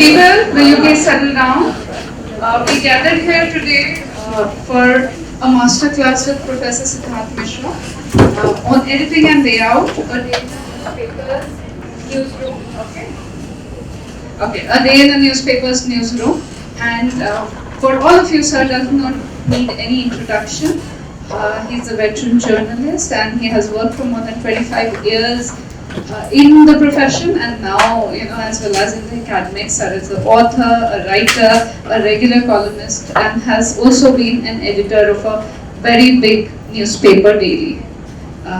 People, will you please settle down? We gathered here today for a masterclass with Professor Sidharth Mishra on editing and layout, a day in the newspaper's newsroom. Okay, a day in the newspaper's newsroom. And for all of you, sir does not need any introduction. He's a veteran journalist and he has worked for more than 25 years in the profession, and now, as well as in the academics, as an author, a writer, a regular columnist, and has also been an editor of a very big newspaper daily.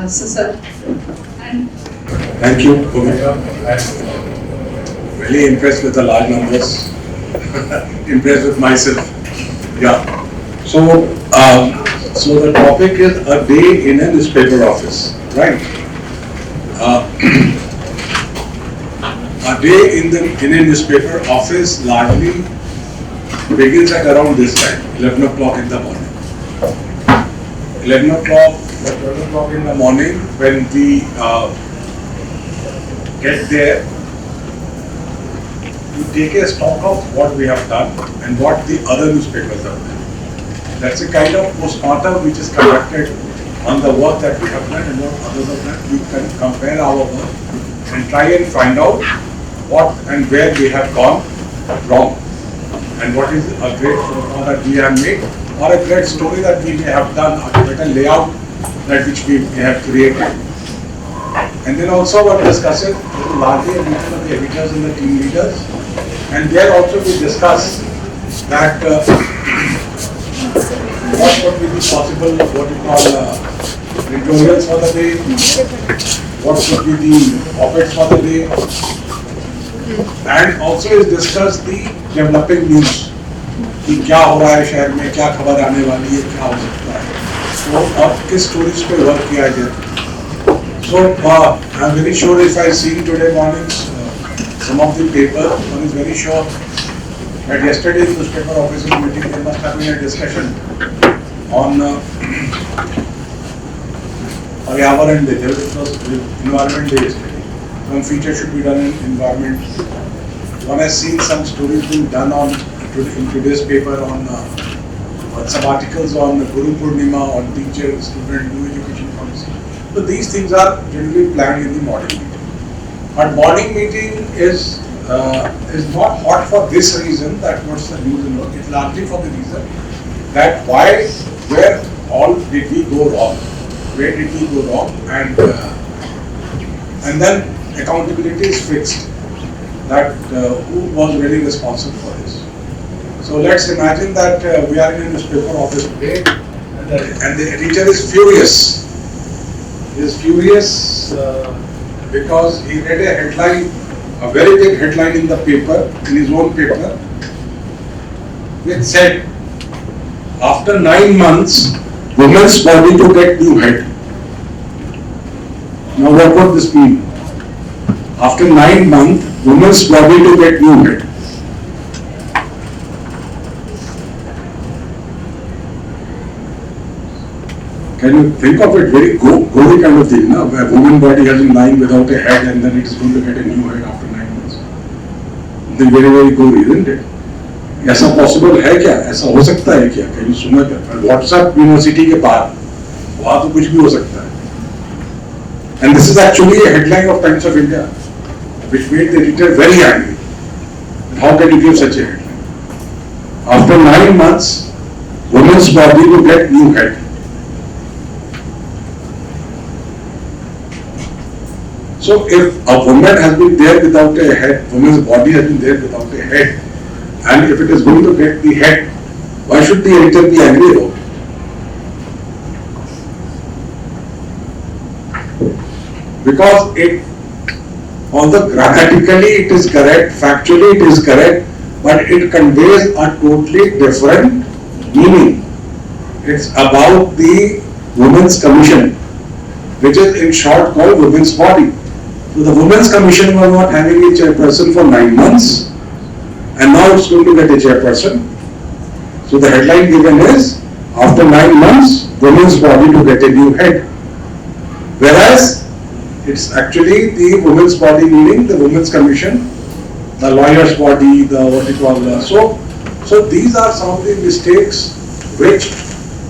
So, sir. Thank you, Bhumika. I'm really impressed with the large numbers. Impressed with myself. Yeah. So the topic is a day in a newspaper office, right? A day in a newspaper office largely begins at around this time, 11 o'clock in the morning. 11 o'clock, 12 o'clock in the morning, when we get there, to take a stock of what we have done and what the other newspapers have done. That's a kind of postmortem which is conducted on the work that we have done and what others have done. We can compare our work and try and find out what and where we have gone wrong, and what is a great photo that we have made, or a great story that we may have done, or a better layout that which we may have created. And then also we'll discuss it largely a meeting of the editors and the team leaders, and there also we discuss that what would be the possible, what we call editorials for the day, what should be the op-eds for the day, and also is discussed the developing news, कि क्या हो रहा है शहर में, क्या खबर आने वाली है, क्या हो सकता है, तो और किस स्टोरीज पे वर्क किया जाए. So I'm very sure if I see today morning some of the paper, one is very sure that yesterday in newspaper office meeting there must have been a discussion on Paryawaran Day. It was Environment Day yesterday. Some feature should be done in environment. One has seen some stories being done in today's paper on some articles on Guru Purnima, on teacher, student, new education policy. So these things are generally planned in the morning meeting. But morning meeting is not hot for this reason that what's the news and all. It's largely for the reason that where all did we go wrong? Where did we go wrong? And then accountability is fixed. That who was really responsible for this. So let's imagine that we are in a newspaper office today, and the editor is furious. He is furious because he read a headline, a very big headline in the paper, in his own paper, which said, after 9 months, women's body to get new head. Now what would this mean? After 9 months, women's body to get new head. Can you think of it? Very gory kind of thing, no? Where woman body has been lying without a head and then it is going to get a new head after 9 months. Something very, very gory, isn't it? ऐसा possible है क्या? ऐसा हो सकता है क्या? कहीं सुना क्या? व्हाट्सएप यूनिवर्सिटी के बाहर वहाँ तो कुछ भी हो सकता है. And this is actually a headline of Times of India, which made the editor very angry. How can you give such a headline? After 9 months, woman's body to get new head. So if a woman has been there without a head, woman's body has been there without a head, and if it is going to get the head, why should the editor be angry about it? Because although grammatically it is correct, factually it is correct, but it conveys a totally different meaning. It's about the Women's Commission, which is in short called Women's Body. So the Women's Commission was not having a chairperson for 9 months, and now it's going to get a chairperson. So the headline given is, after 9 months, women's body to get a new head. Whereas it's actually the women's body, meaning the Women's Commission, the lawyer's body, the what you call so these are some of the mistakes which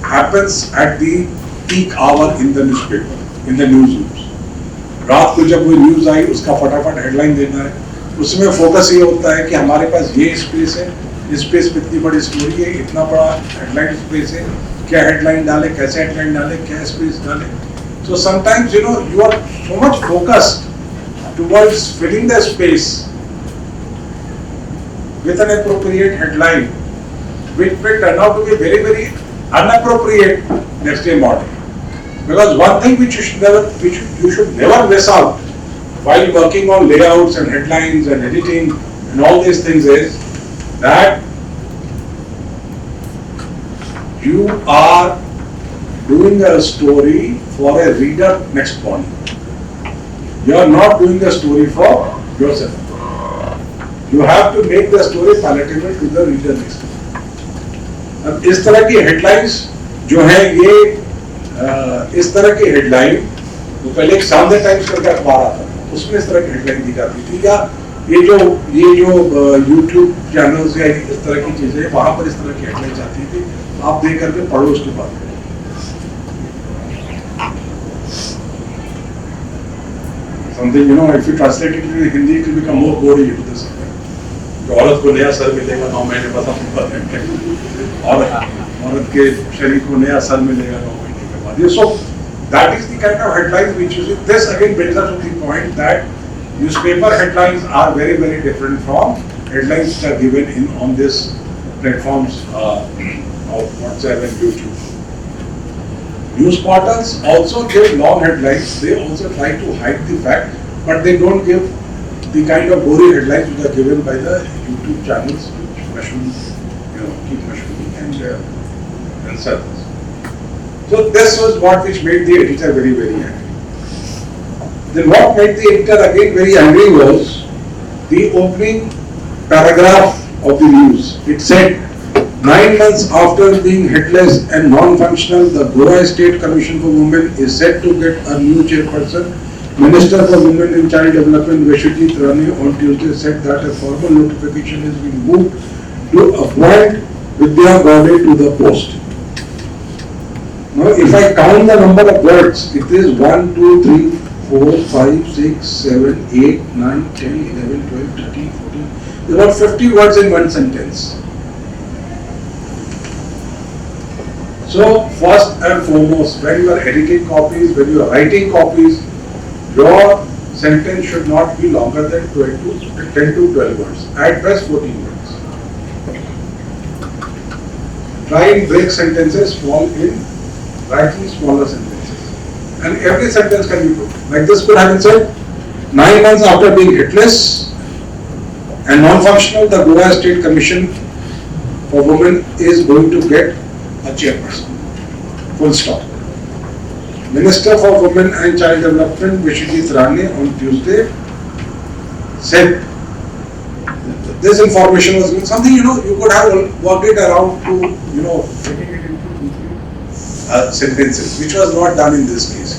happens at the peak hour in the newspaper, in the newsrooms. रात को जब कोई news आई उसका फटाफट headline देना है, उसमें focus ये होता है कि हमारे पास ये स्पेस है, इस स्पेस पे इतनी बड़ी स्टोरी है, इतना बड़ा हेडलाइन स्पेस है, क्या हेडलाइन डाले, कैसे हेडलाइन डाले, क्या स्पेस डाले. So sometimes you are so much focused towards filling the space with an appropriate headline, which will turn out to be very, very inappropriate next day morning. Because one thing which you should never miss out while working on layouts and headlines and editing and all these things is that you are doing a story for a reader next morning. You are not doing a story for yourself. You have to make the story palatable to the reader next morning. अब इस तरह की headlines जो है ये इस तरह की headline तो पहले एक सामने टाइम्स करके अखबार आता था, उसमें इस तरह की headline दी जाती थी, या ये जो YouTube चैनल्स या इस तरह की चीजें वहां पर इस तरह की headlines आती थी, आप देख करके पढ़ो उसके बाद. Something, if you translate it into Hindi, it will become more boring into this. तो औरत को नया सर मिलेगा 9 महीने बाद, औरत के शरीर को नया सर मिलेगा 9 महीने के बाद. So that is the kind of headlines which you see. This again brings us to the point that newspaper headlines are very, very different from headlines which are given on this platforms of WhatsApp and YouTube. News portals also give long headlines. They also try to hide the fact, but they don't give the kind of boring headlines which are given by the YouTube channels, which mushroom, keep mushrooming and serve. So this was what which made the editor very, very angry. Then what made the editor again very angry was the opening paragraph of the news. It said, 9 months after being headless and non-functional, the Goa State Commission for Women is set to get a new chairperson. Minister for Women and Child Development VSIT on Tuesday said that a formal notification has been moved to appoint Vidya Gaude to the post. Now, if I count the number of words, it is 1, 2, 3, 4, 5, 6, 7, 8, 9, 10, 11, 12, 13, 14. There are about 50 words in one sentence. So, first and foremost, when you are editing copies, when you are writing copies, your sentence should not be longer than 10 to 12 words. At best, 14 words. Try and break sentences, fall in writing smaller sentences. And every sentence can be put. Like this could have been said, 9 months after being headless and non-functional, the Goa State Commission for Women is going to get a chairperson. Full stop. Minister for Women and Child Development VSJMC on Tuesday said this information was something you could have worked it around to making it into sentences, which was not done in this case.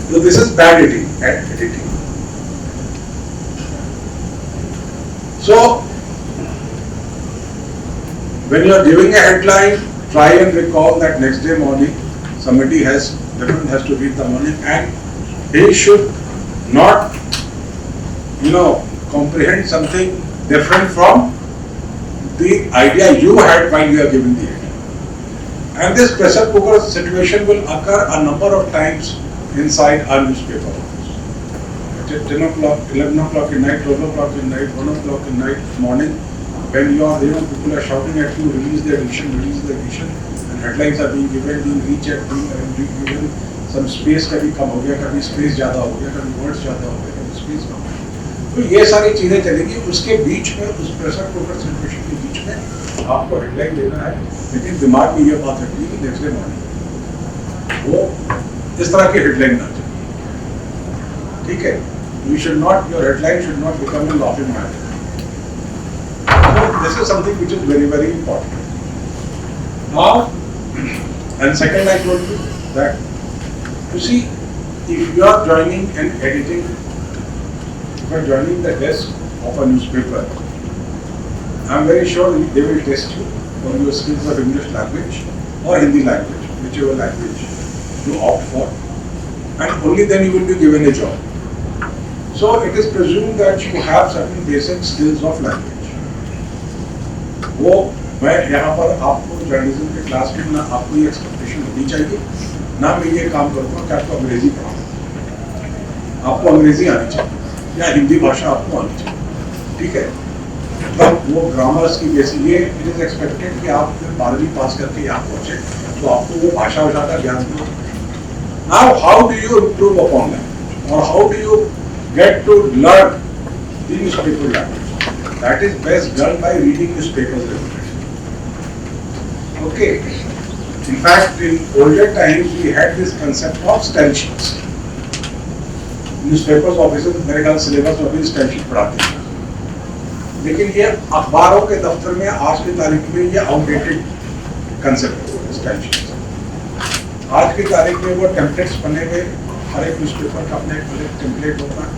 So this is bad editing. So when you are giving a headline, try and recall that next day morning somebody has to read the morning, and he should not comprehend something different from the idea you had while you are giving the headline. And this pressure cooker situation will occur a number of times inside our newspaper office. At 10 o'clock, 11 o'clock at night, 12 o'clock at night, 1 o'clock at night, morning, when you are people are shouting at you, release the edition, and headlines are being given, being rechecked, being given, some space कभी कम हो गया, कभी space ज़्यादा हो गया, कभी words ज़्यादा हो गया, कभी space कम हो गया. तो ये सारी चीजें चलेंगी. उसके बीच में, उस प्रेशर कुकर सिचुएशन के बीच में आपको हेडलाइन देना है, लेकिन दिमाग में ये बात रखनी है कि नेक्स्ट डे मॉर्निंग वो इस तरह की हेडलाइन ना चले. ठीक है? Your headline should not become a laughing matter. So this is something which is very, very important. Now, and second, I told you that, you see, if you are joining and editing, if you are joining the desk of a newspaper, I am very sure they will test you for your skills of English language or Hindi language, whichever language you opt for, and only then you will be given a job. So it is presumed that you have certain basic skills of language. वो मैं यहाँ पर आपको journalism के class में ना आपको ये एक्सपेक्टेशन होनी चाहिए, ना मैं ये काम करूँगा कि आपको अंग्रेजी पढ़ाऊँ, आपको अंग्रेजी आनी चाहिए या हिंदी भाषा आपको आनी चाहिए, ठीक है? तब वो ग्रामर्स की बेसिस ये इट इज एक्सपेक्टेड कि आप 12वीं पास करके यहाँ पहुँचे तो आपको वो भाषा का ज्ञान हो. Now how do you improve upon that, or how do you get to learn the newspaper language? That is best done by reading newspapers regularly. Okay. In fact, in older times we had this concept of style sheets. Newspapers officers मेरे ख्याल syllabus में भी style sheet पढ़ाते हैं. लेकिन ये अखबारों के दफ्तर में आज की तारीख में ये आउटडेटेड कंसेप्ट है स्टाइल शीट. आज की तारीख में वो टेम्पलेट्स बने हुए, हर एक न्यूज़पेपर का अपना एक टेम्पलेट होता है,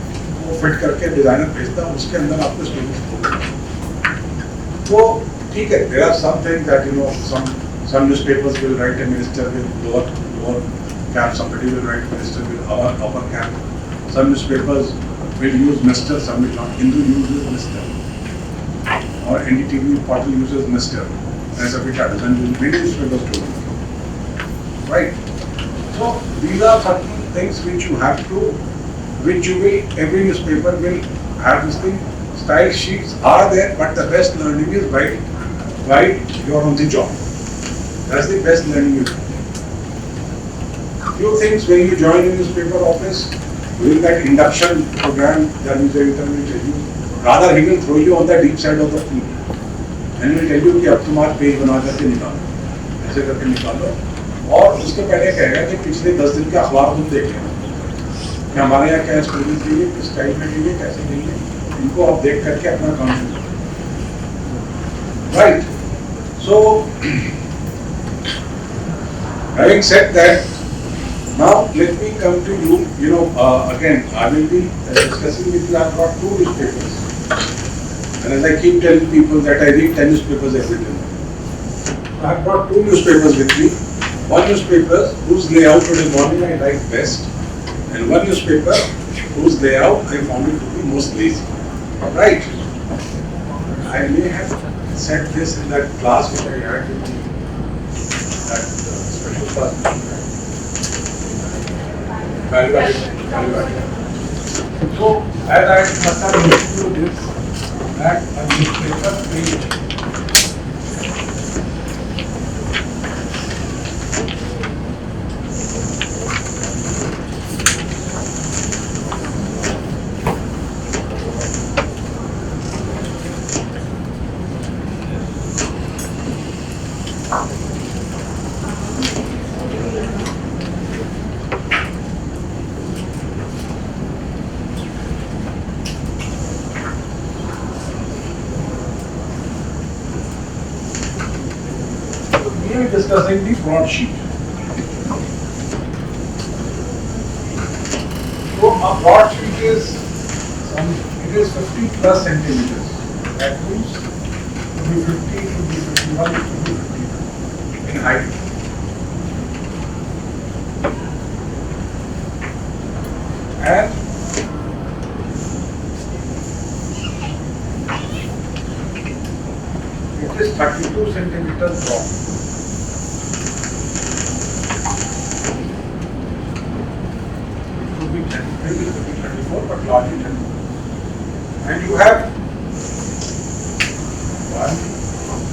वो फिट करके डिजाइनर भेजता है, उसके अंदर आपको स्टोरीज वो ठीक है. There are some things that you know some newspapers will write a minister with lower cap, somebody will write minister with upper cap. Some newspapers will use Mr., some will not. Hindu uses Mr. or NDTV portal uses Mr. ऐसा भी क्या doesn't use many newspapers do. Right? So these are certain things which you have to, which you will, every newspaper will have this thing. Style sheets are there, but the best learning is while you are on the job. That's the best learning you can. Few things when you join a newspaper office, during that induction program, the newspaper will tell you, rather he will throw you on the deep side of the pool and will tell you कि अब तुम आज page बना करके निकालो, ऐसे करके निकालो, और उसके पहले कहेगा कि पिछले 10 दिन का अखबार तुम देख लेना कि हमारे यहाँ क्या स्टोरी चाहिए, किस टाइप में चाहिए, कैसे चाहिए, इनको आप देख करके अपना काम शुरू करो. Right. So having said that, now let me come to you. You know, again, I will be discussing with you. I've got 2 newspapers, and as I keep telling people that I read 10 newspapers every day. I've got 2 newspapers with me. One newspaper whose layout today morning I like best, and one newspaper whose layout I found it to be most lazy. Right? I may have said this in that class which I had with that special class. So, as I must have mentioned you this, that a newspaper page discussing the broadsheet. So a broadsheet is 50 plus centimeters. That means to be 50, to be 51, to be 52 in height. And it is 32 centimeters long. But largely 10. And you have 1, 2,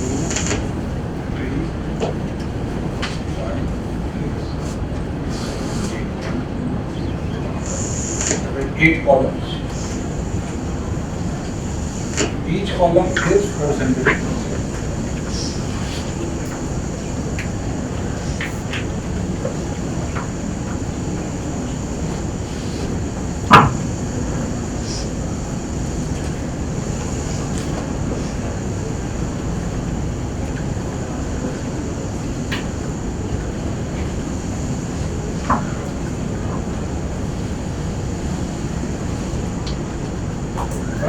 3, 8 columns. Each column is 4 centimeters.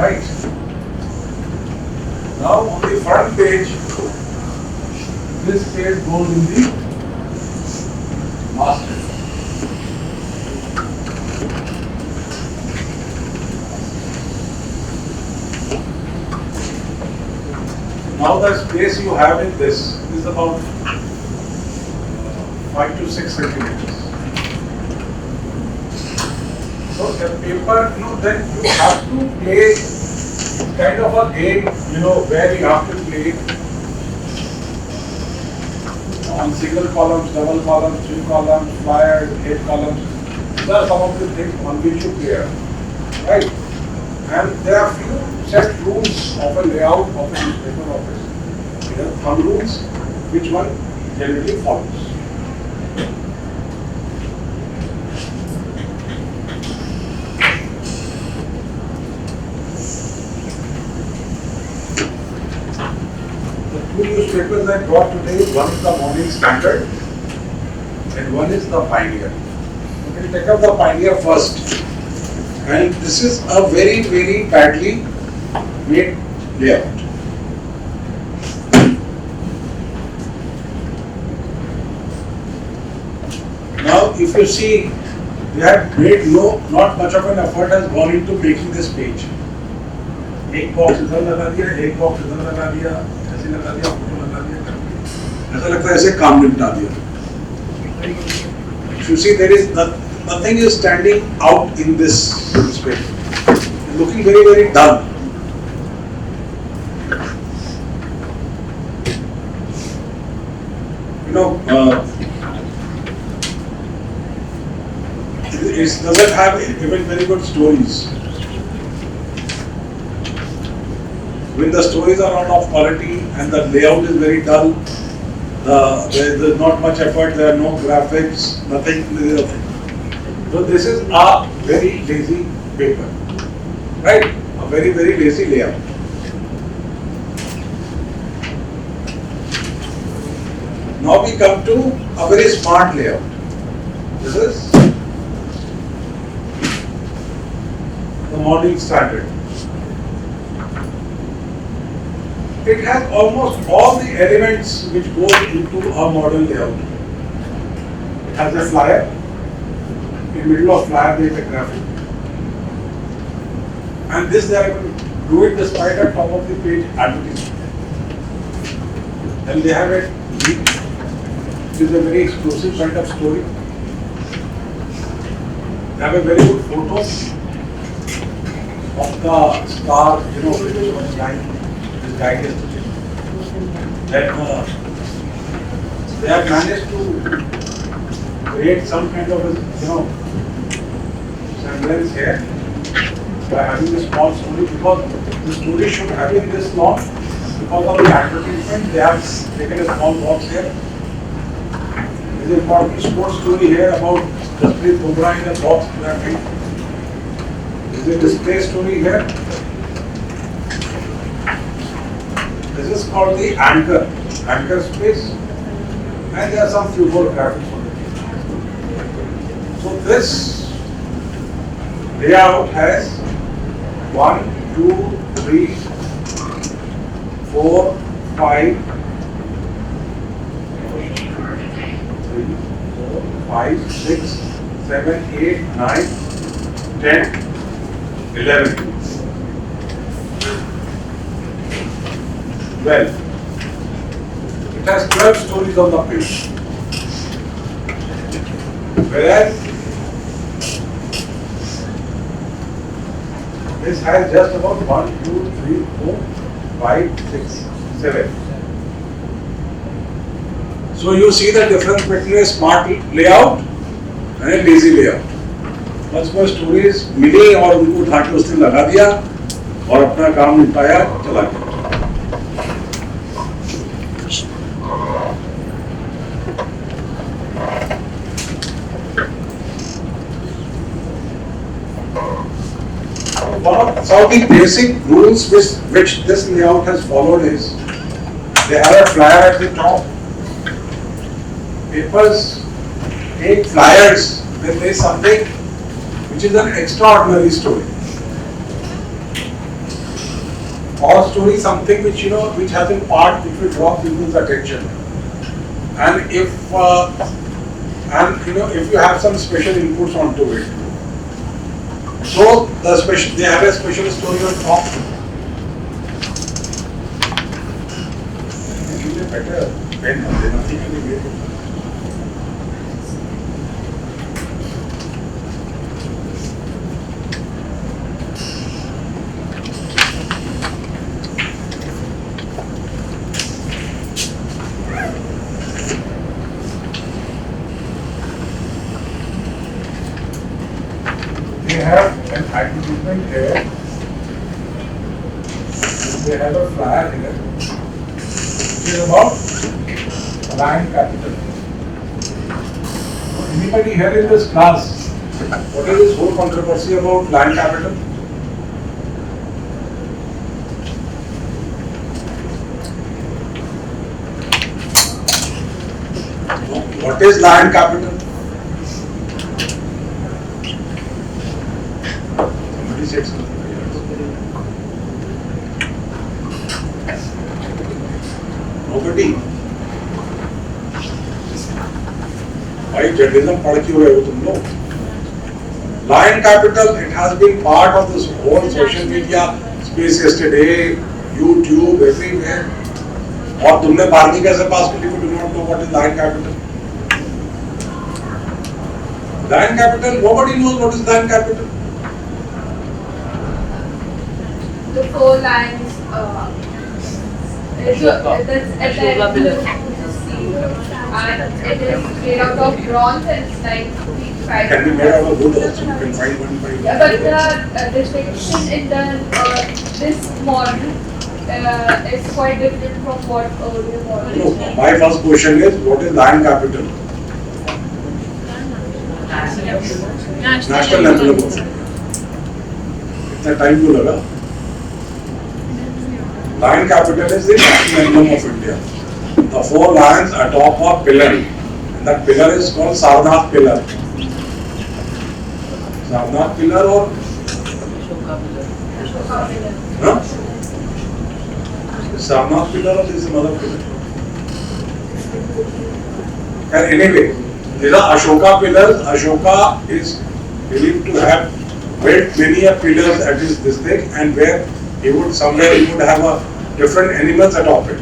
Right. Now on the front page, this page goes in the master. Now the space you have in this is about 5 to 6 centimeters. So the paper, then you have to play kind of a game, where you have to play on single columns, double columns, 3 columns, flyers, 8 columns. These are some of the things on which you play, right? And there are few set rules of a layout of a newspaper office. There are thumb rules, which one generally follows. Two newspapers I brought today, one is the Morning Standard and one is the Pioneer. We will take up the Pioneer first. And this is a very, very badly made layout. Now if you see, they have made not much of an effort has gone into making this page. एक box इधर लगा दिया, एक box इधर लगा दिया, ऐसे लगा दिया, फोटो लगा दिया, ऐसा लगता है ऐसे काम निपटा दिया. You see, there is nothing is standing out in this space. It's looking very, very dull. It doesn't have even very good stories. When the stories are not of quality and the layout is very dull, there is not much effort, there are no graphics, nothing. So this is a very lazy paper, right? A very, very lazy layout. Now we come to a very smart layout. This is the Morning Standard. It has almost all the elements which go into a modern layout. It has a flyer. In the middle of flyer there is a graphic. And this they are going to do it despite at top of the page advertisement. Then they have it. It is a very exclusive kind of story. They have a very good photo of the star, which was flying. Then they have managed to create some kind of semblance here by having a small story, because the story should have been this long. Because of the advertisement, they have taken a small box here. There is a important sports story here about Jasprit Bumrah in a box. There is a display story here. This is called the anchor space, and there are some few more graphics on it. So this layout has 1, 2, 3, 4, 5, 6, 7, 8, 9, 10, 11. Well, it has 12 stories on the page. Whereas this has just about 1, 2, 3, 4, 5, 6, 7. So you see the difference between a smart layout and a lazy layout. बस वो stories मिली और उनको उठा के उसने लगा दिया और अपना काम निपटाया, चला गया. Some of the basic rules which this layout has followed is, they have a flyer at the top. Papers take flyers when there is something which is an extraordinary story. Or story something which which has in part which will draw people's attention. And if if you have some special inputs onto it, so they have a special story on top. Better pen, nothing can be made. They have an advertisement here. They have a flyer here. It is about land capital. Anybody here in this class, what is this whole controversy about land capital? What is land capital? Somebody said something. Nobody. भाई journalism पढ़ के हुए हो तुम लोग? Lion capital, it has been part of this whole social media space yesterday, YouTube, everywhere. और तुमने 12वीं कैसे पास की? You do not know what is lion capital. Lion capital, nobody knows what is lion capital. The 4 lines. That's at the end. And it is made out of bronze and it's like 5. Can be made out of wood also. You can find one by. Yeah, but the distinction in this model is quite different from what earlier model. No, my first question is, what is lion capital? National emblem of India. इतना time क्यों लगा? Lion capital is the national emblem of India. The 4 lions atop a pillar, and that pillar is called Sarnath pillar. Sarnath pillar or huh? Sarnath pillar or this is another pillar. And anyway, these are Ashoka pillars. Ashoka is believed to have built many a pillars at this thing, and where he would have a different animals atop it.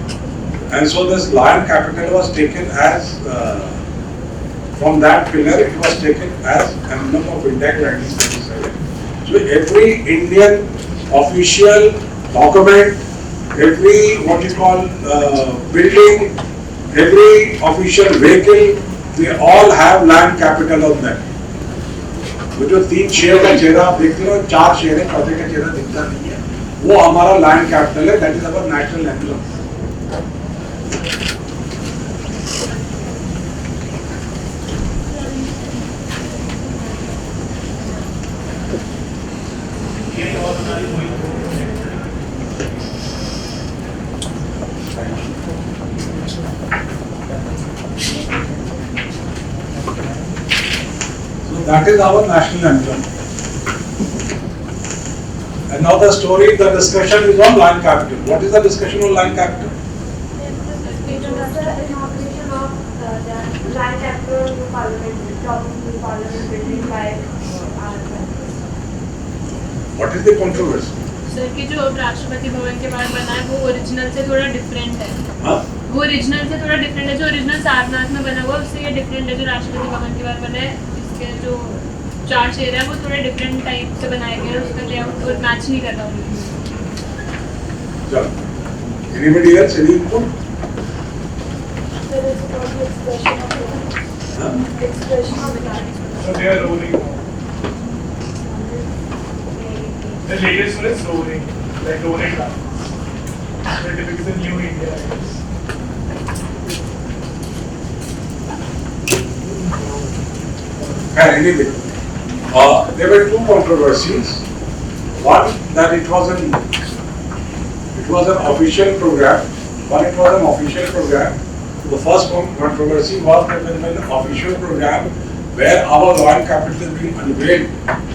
And so this lion capital was taken as, from that pillar it was taken as emblem of India in 1937. So every Indian official document, every what you call building, every official vehicle, they all have land capital on them. वो जो 3 शेर का चेहरा आप देखते हो, 4 शेर है, चौथे का चेहरा दिखता नहीं है, वो हमारा लैंड कैपिटल है, that is our national emblem. That is our national emblem. And now the story, the discussion is on land capital. What is the discussion on land capital? It was the inauguration of the land capital new parliament building by What is the controversy? Sir कि जो राष्ट्रपति भवन के बारे में बना है वो original से थोड़ा डिफरेंट है. हाँ? वो ओरिजिनल से थोड़ा डिफरेंट है. जो ओरिजिनल सारनाथ में बना हुआ उससे ये डिफरेंट है. जो राष्ट्रपति भवन के बारे में बना है इसके जो 4 शेर है वो थोड़े डिफरेंट टाइप से बनाए गए हैं. उसका लेआउट और मैच नहीं कर रहा हूँ. चलो. Anybody else? Any input? there is about the expression of land. Huh? Expression of land. So they are rolling now. The latest one is rolling, like rolling lines. That depicts the new India, I guess. Anyway, there were 2 controversies. One, that it was an official program. The first controversy was that when an official program where our land capital is being unveiled,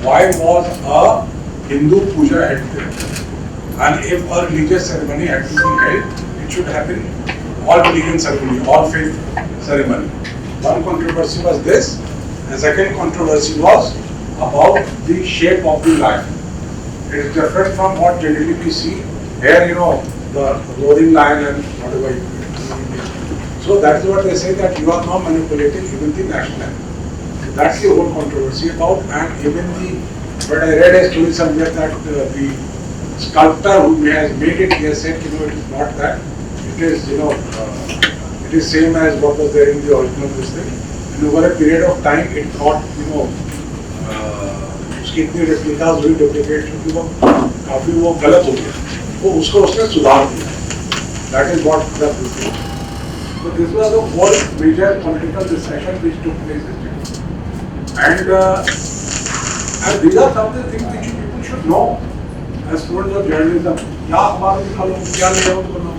why was a Hindu puja held there? And if a religious ceremony had to be held, it should happen all religion ceremony, all faith ceremony. One controversy was this, and second controversy was about the shape of the lion. It is different from what generally we see. Here, the roaring lion and whatever. So that's what they say, that you are now manipulating even the national anthem. So that's the whole controversy about, and even but I read a story somewhere that the sculptor who has made it, he has said, it is not that. It is, it is same as what was there in the original this thing. And over a period of time, it got, उसकी इतनी replicas हुई, duplicate हुई, वो काफी वो गलत हो गया, वो उसको उसने सुधार दिया. That is what the thing. So this was the whole major political discussion which took place yesterday. And these are some of the things which people should know as students of journalism. क्या अखबार लिखा लो, क्या layout बनाओ,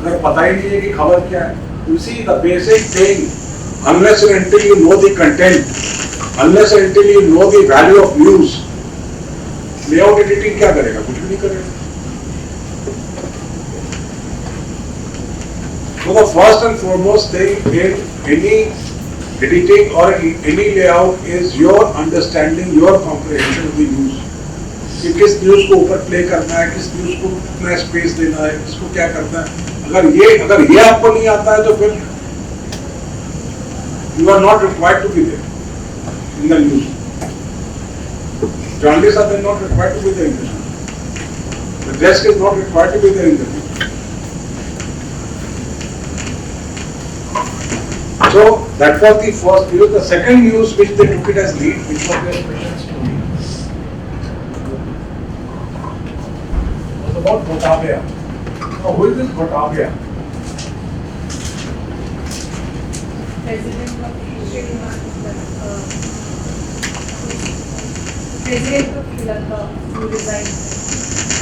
अगर पता ही नहीं है कि खबर क्या है. You see the basic thing, unless and until you know the content, unless and until you know the value of news, layout editing क्या करेगा, कुछ भी नहीं करेगा. So the first and foremost thing in any editing or any layout is your understanding, your comprehension of the news. कि किस news को ऊपर प्ले करना है, किस न्यूज को कितना स्पेस देना है, किसको क्या करना है. अगर ये आपको नहीं आता है तो फिर you are not required to be there in the news. Journalists are then not required to be there in the news. The desk is not required to be there in the news. So that was the first news. The second news which they took it as lead, which was their special story, was about Gotabaya. Now who is this Gotabaya? President of Sri Lanka, who resigned.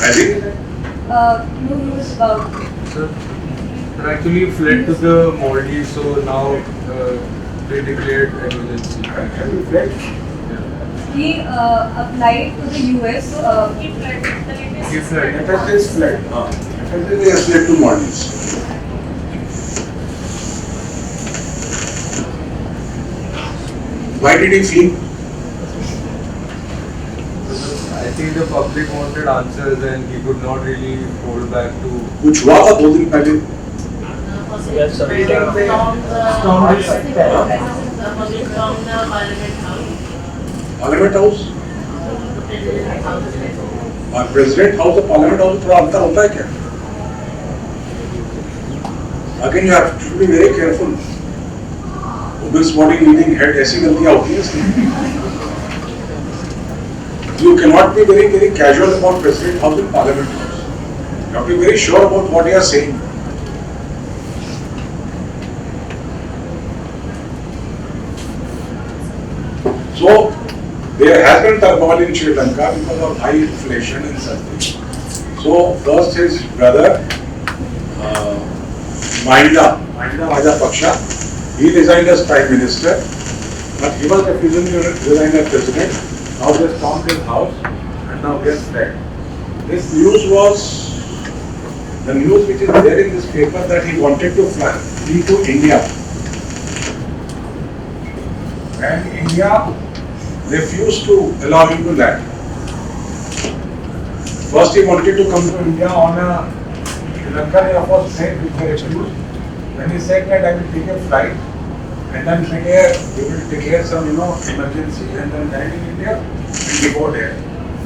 Has he? No news about it. Sir, they actually fled to the Maldives, so now they declared emergency. Have you fled? He applied to the US. He fled. Let us fled. Let us fled to Maldives. Why did he flee? I think the public wanted answers and he could not really hold back to. कुछ हुआ था 2 दिन पहले. Yes, sir. Parliament House. और President House और Parliament House में थोड़ा अंतर होता है क्या? Again, you have to be very careful. Women's body leading head ऐसी गलतियाँ होती हैं इसमें. You cannot be very, very casual about President House and Parliament House. You have to be very sure about what you are saying. So, there has been turmoil in Sri Lanka because of high inflation and such things. So, first his brother, Mahinda Rajapaksa, he resigned as Prime Minister, but he was refusing to resign as President. Now they stormed his house and now he has fled. This news was the news which is there in this paper, that he wanted to flee to India. And India refused to allow him to land. First he wanted to come to India on a Sri Lankan Air Force plane, which they refused. Then he said that I will take a flight and then we will declare some emergency and then land in India and deport here.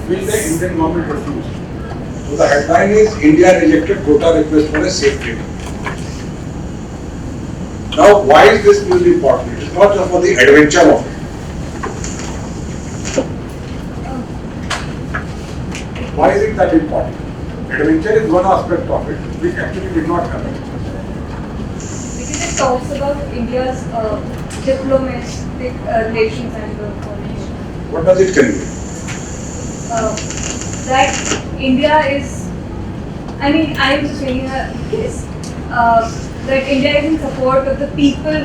Will the Indian government refuse? So the headline is India rejected Gota request for a safe training. Now why is this news important? It is not just for the adventure of it. Why is it that important? Adventure is one aspect of it, which actually did not happen. Because it talks about India's diplomatic relations and coordination. What does it convey? That India is, I am just saying this, that India is in support of the people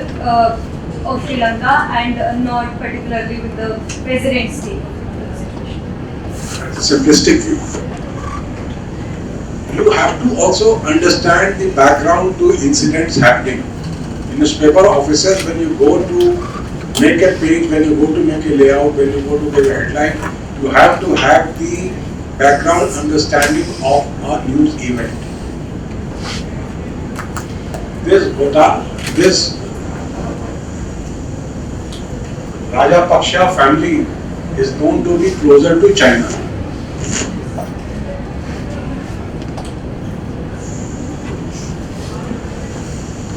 of Sri Lanka and not particularly with the president's take. That's simplistic view. You have to also understand the background to incidents happening. In newspaper offices, when you go to make a page, when you go to make a layout, when you go to give a headline, you have to have the background understanding of a news event. This Rajapaksha family is known to be closer to China.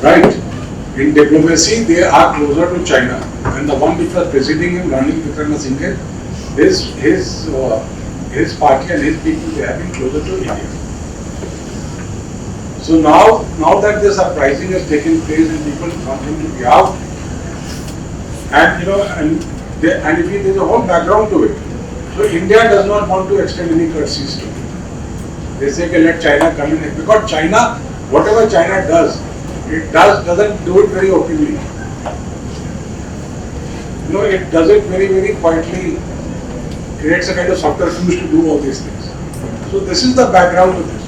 Right? In diplomacy, they are closer to China. And the one which was preceding him, Rani Vikramasinghe, his party and his people, they have been closer to India. So now that this uprising has taken place and people continue to be out, and if there's a whole background to it. So India does not want to extend any courtesies to it. They say, okay, let China come in. Because China, whatever China doesn't do it very openly. It does it very, very quietly. Creates a kind of subterfuge to do all these things. So this is the background to this.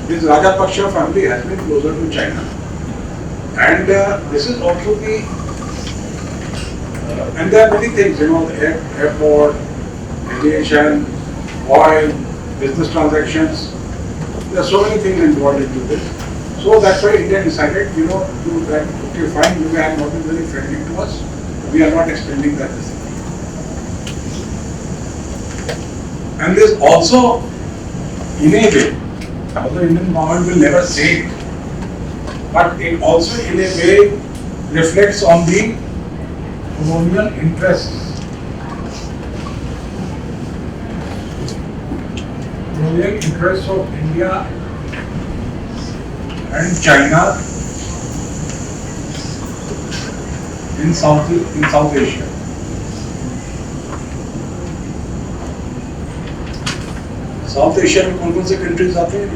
This Rajapaksha family has been closer to China. And this is also and there are many things, the airport, aviation, oil, business transactions. There are so many things involved into this. So that's why India decided, okay, fine, you have not been very friendly to us. We are not extending that facility. And there's also, in a way, although Indian government will never say it, but it also in a way reflects on the colonial interests. Colonial interests of India and China in South Asia. South Asia में कौन-कौन से countries आते हैं?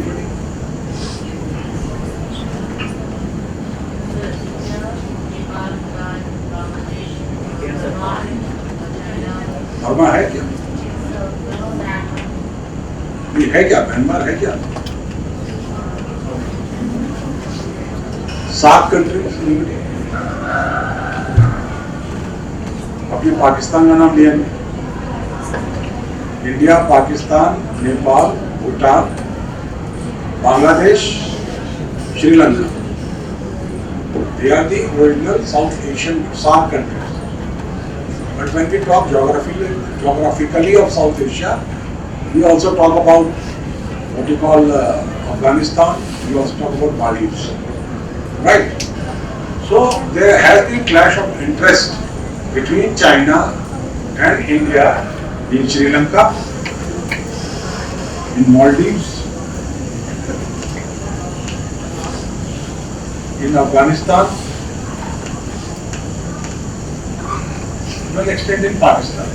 Burma है क्या? ये है क्या? म्यांमार है क्या? सात कंट्रीज अपने पाकिस्तान का नाम लिया नहीं. India, Pakistan, Nepal, Bhutan, Bangladesh, Sri Lanka. They are the original South Asian SAARC countries. But when we talk geographically of South Asia, we also talk about what you call Afghanistan. We also talk about Maldives. Right? So there has been clash of interest between China and India in Sri Lanka, in Maldives, in Afghanistan, to an extent in Pakistan,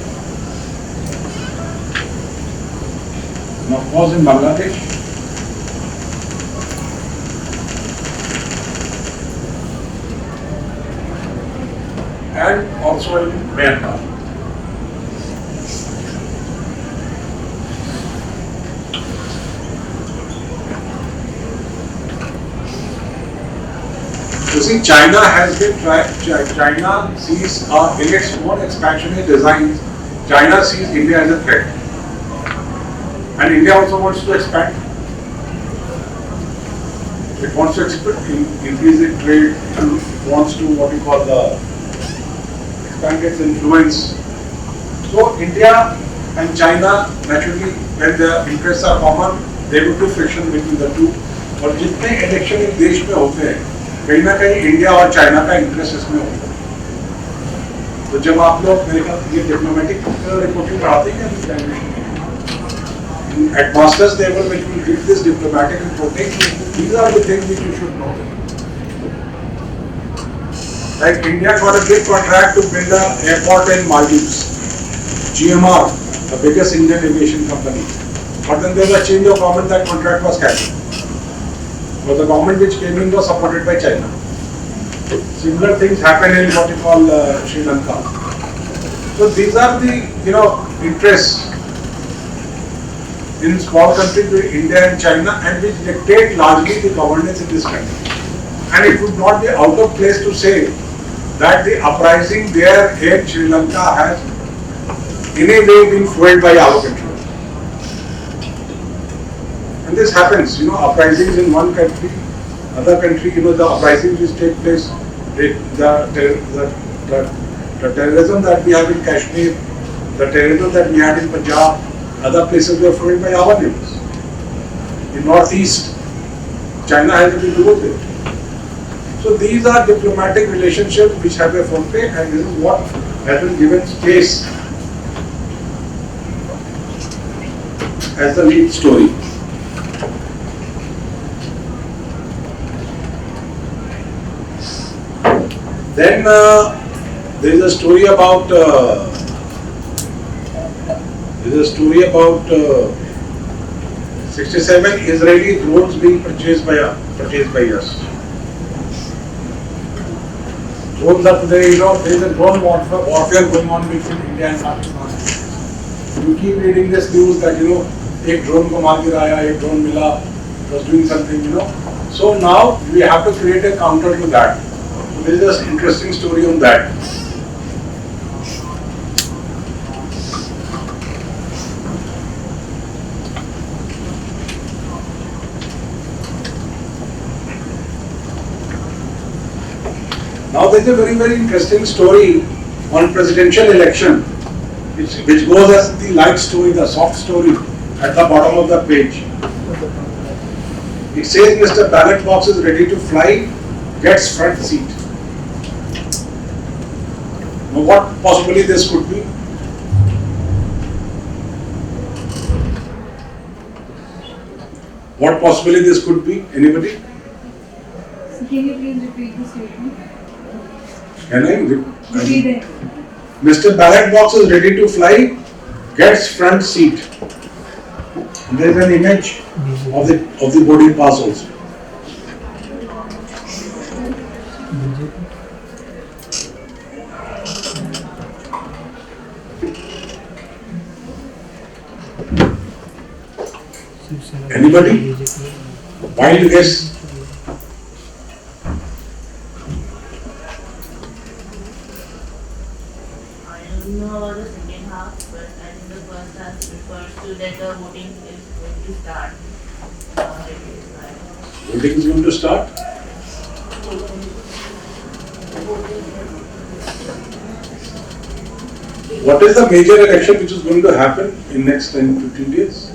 and of course in Bangladesh. And also in Myanmar. You see, China sees in its own expansionist designs, China sees India as a threat. And India also wants to expand. It wants to increase its trade, it wants to expand its influence. So India and China, naturally, when their interests are common, there will be friction between the two. और जितने election इस देश में होते हैं, कहीं ना कहीं इंडिया और चाइना का इंटरेस्ट इसमें होता है. तो जब आप लोग मेरे ख्याल ये डिप्लोमेटिक रिपोर्टिंग पढ़ाते हैं at master's level, when you read this diplomatic reporting, these are the things which you should know. Like India got a big contract to build an airport in Maldives, GMR, the biggest Indian aviation company. But then there was a change of government, that contract was cancelled. But the government which came in was supported by China. Similar things happen in what you call Sri Lanka. So these are the interests in small countries like India and China, and which dictate largely the governance in this country. And it would not be out of place to say that the uprising there in Sri Lanka has in a way been fueled by our control. And this happens, uprisings in one country, other country, the uprisings which take place, the terrorism that we have in Kashmir, the terrorism that we had in Punjab, other places were fueled by our neighbors. In Northeast, China has nothing to do with it. So these are diplomatic relationships which have a forte, and this is what has been given space as the lead story. Then there is a story about 67 Israeli drones being purchased by us. Drones are today, there is a drone warfare going on between India and Pakistan. You keep reading this news that एक drone को मार गिराया, एक drone मिला, was doing something, So now we have to create a counter to that. So there is an interesting story on that. Now there is a very, very interesting story on presidential election, which goes as the light story, the soft story at the bottom of the page. It says Mr. Ballot Box is ready to fly, gets front seat. Now what possibly this could be? What possibly this could be? Anybody? So can you please repeat the statement? Can I? Repeat it. Mr. Ballot Box is ready to fly, gets front seat. There is an image of the boarding pass also. Anybody? Wild guess? I don't know about the second half, but I think the first half refers to that the voting is going to start. Voting is going to start? What is the major election which is going to happen in next 10-15 days?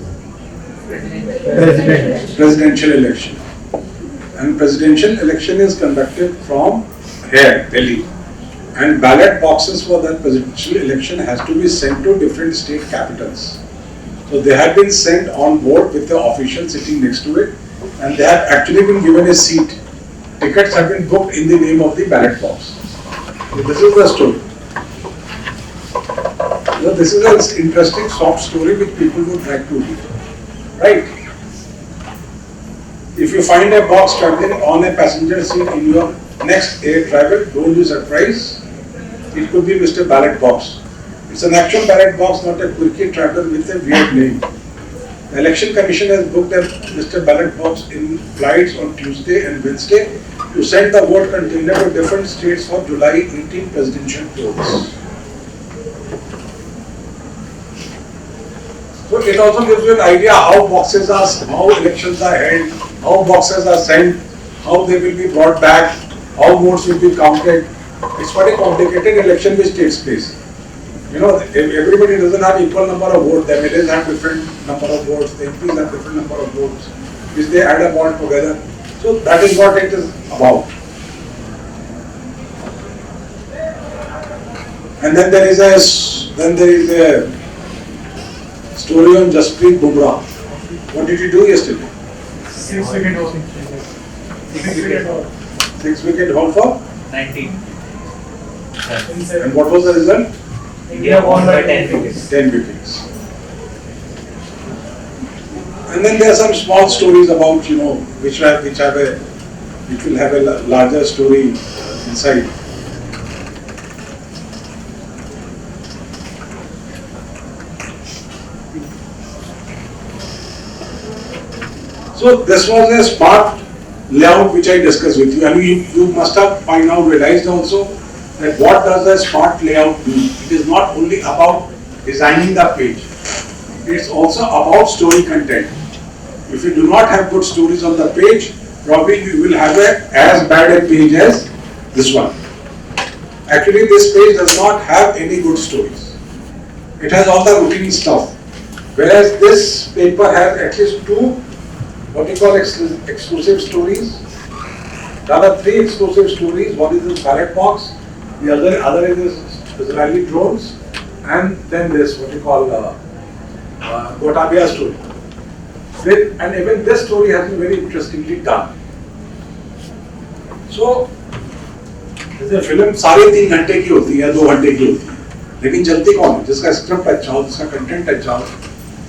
Presidential election. And presidential election is conducted from here, Delhi. And ballot boxes for that presidential election has to be sent to different state capitals. So they have been sent on board with the official sitting next to it, and they have actually been given a seat. Tickets have been booked in the name of the ballot box. So this is the story. So this is an interesting soft story which people would like to read. Right? If you find a box traveling on a passenger seat in your next air travel, don't be surprised. It could be Mr. Ballot Box. It's an actual ballot box, not a quirky traveler with a weird name. The Election Commission has booked a Mr. Ballot Box in flights on Tuesday and Wednesday to send the vote container to different states for July 18 presidential polls. So it also gives you an idea how elections are held, how boxes are sent, how they will be brought back, how votes will be counted. It's quite a complicated election which takes place. Everybody doesn't have equal number of votes. The MLAs have different number of votes, the MPs have different number of votes, which they add up all together. So that is what it is about. And then there is a story on Jasprit Bumrah. What did he do yesterday? 6 wicket haul. 6 wicket haul for 19. And what was the result? India won by 10 wickets. 10 wickets. And then there are some small stories about, which will have a larger story inside. So this was a smart layout which I discussed with you, and you must have by now realized also that what does a smart layout do? It is not only about designing the page, it's also about story content. If you do not have good stories on the page, probably you will have as bad a page as this one. Actually, this page does not have any good stories. It has all the routine stuff. Whereas this paper has at least two, what you call exclusive stories. The other three exclusive stories. One is the ballot box, the other is Israeli drones, and then this, what you call Gotabia story. And even this story has been very interestingly done. So, जैसे film साढ़े 3 घंटे की होती है, 2 घंटे की होती है, लेकिन चलती कौन है? जिसका स्क्रिप्ट अच्छा हो, जिसका कंटेंट अच्छा हो,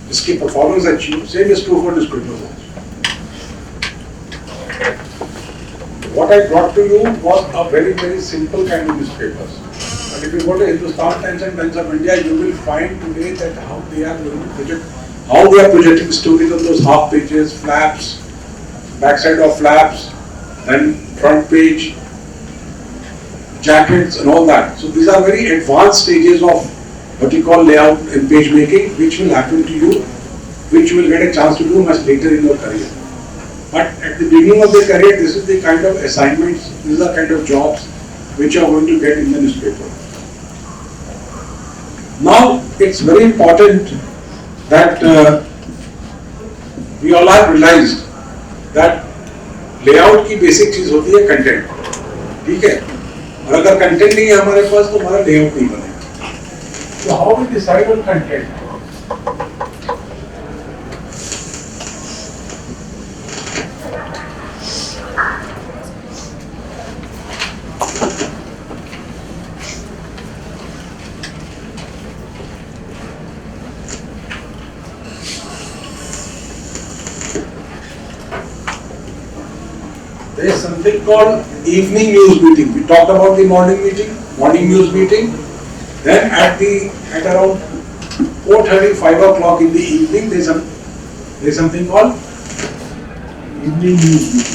जिसकी परफॉर्मेंस अच्छी हो. Same is true for newspapers also. What I brought to you was a very, very simple kind of newspapers. And if you go to Hindustan Times and Times of India, you will find today that how they are going to project, how they are projecting stories on those half pages, flaps, backside of flaps, then front page, jackets and all that. So these are very advanced stages of what you call layout and page making, which will happen to you, which you will get a chance to do much later in your career. But at the beginning of the career, this is the kind of assignments, these are kind of jobs which you are going to get in the newspaper. Now, it's very important that we all have realized that layout की basic चीज होती है content, ठीक है? और अगर content नहीं है हमारे पास तो हमारा layout नहीं बनेगा. So how we decide on content? There is something called evening news meeting. We talked about the morning news meeting. Then at around 4:30, 5 o'clock in the evening, there is something called evening news meeting.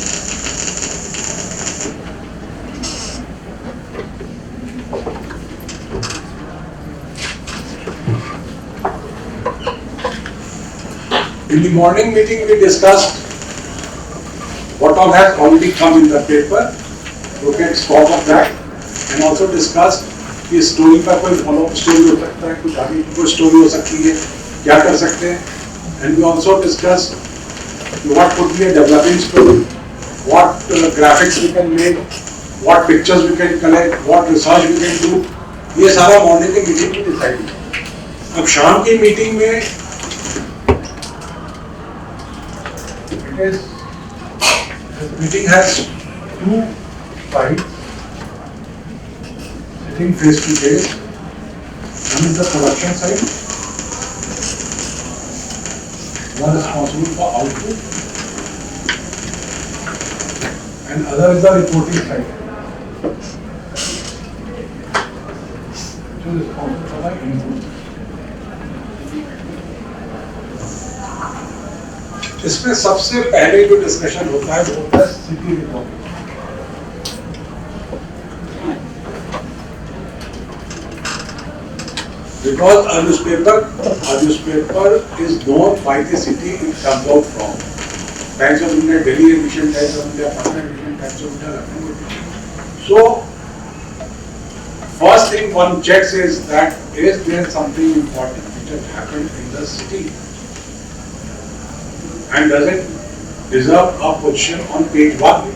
In the morning meeting, we discussed what all has already come in the paper, look at stock of that, and also discussed कि story का कोई follow up story हो सकता है, कुछ आगे कोई story हो सकती है, क्या कर सकते हैं, and we also discussed what could be a developing story, what graphics we can make, what pictures we can collect, what research we can do. ये सारा मॉर्निंग की मीटिंग में डिसाइड किया. अब शाम की मीटिंग में it is this meeting has two sides sitting face to face. One is the production side, one responsible for output, and other is the reporting side, which is responsible for the input. इसमें सबसे पहले जो discussion होता है वो होता है city reporting. Because a newspaper is known by the city it comes out from. Times of India, Delhi edition, Times of India, Patna edition, Times of India, Lucknow edition. So, first thing one checks is that is there something important which has happened in the city? And does it deserve a position on page 1?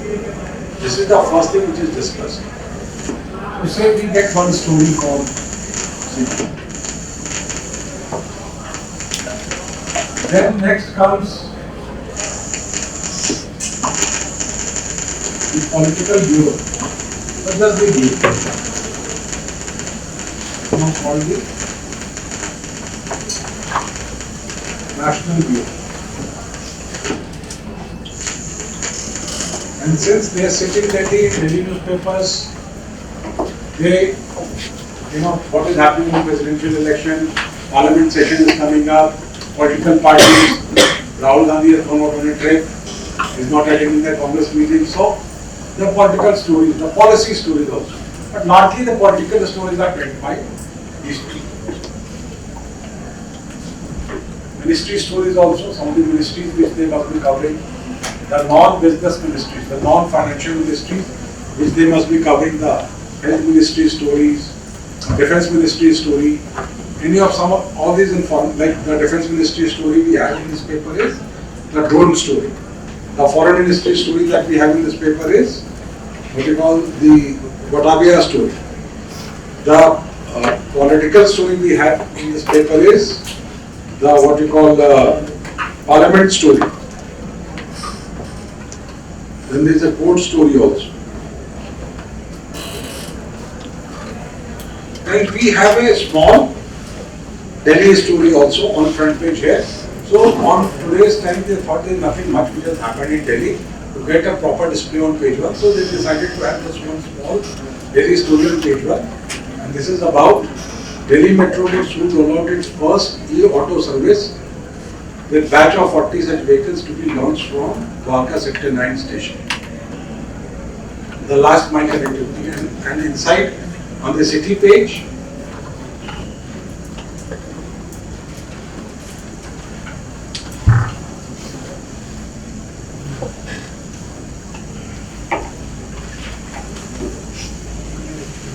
This is the first thing which is discussed. So say we get one story called city. Then next comes the political bureau. What does the bureau? Now called the National Bureau. And since they are sitting daily newspapers, they, what is happening in presidential election, parliament session is coming up, political parties, Rahul Gandhi has gone out on a trip, He's not attending the Congress meeting. So the political stories, the policy stories also. But largely the political stories are told by history. Ministry stories also, some of the ministries which they must be covering, the non-business ministries, the non-financial ministries which they must be covering, the health ministry stories, defense ministry story, any of some of all these like the defense ministry story we have in this paper is the drone story. The foreign ministry story that we have in this paper is what we call the Vatavia story. The political story we have in this paper is the what we call parliament story. Then there is a court story also. And we have a small Delhi story also on front page here. So on today's time they thought there is nothing much which has happened in Delhi to get a proper display on page 1. So they decided to have this one small Delhi story on page 1. And this is about Delhi Metro will soon roll out its first e-auto service with batch of 40 such vehicles to be launched from Dwarka Sector 9 station. The last mile connectivity and inside on the city page,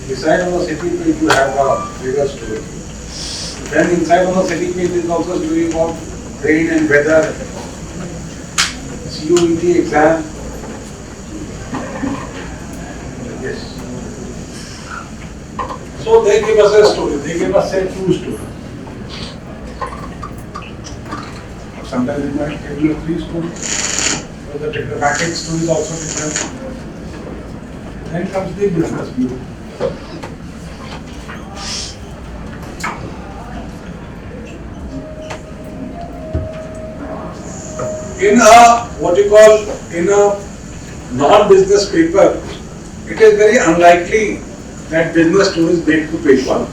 inside on the city page you have a bigger story. Then inside on the city page is also story about rain and weather, CUET exam. Yes. So they give us a story, they give us a true story. Sometimes they might give you 3 stories. So the technocratic story is also different. Then comes the business view. In a what you call in a non-business paper, it is very unlikely that business stories make to page 1,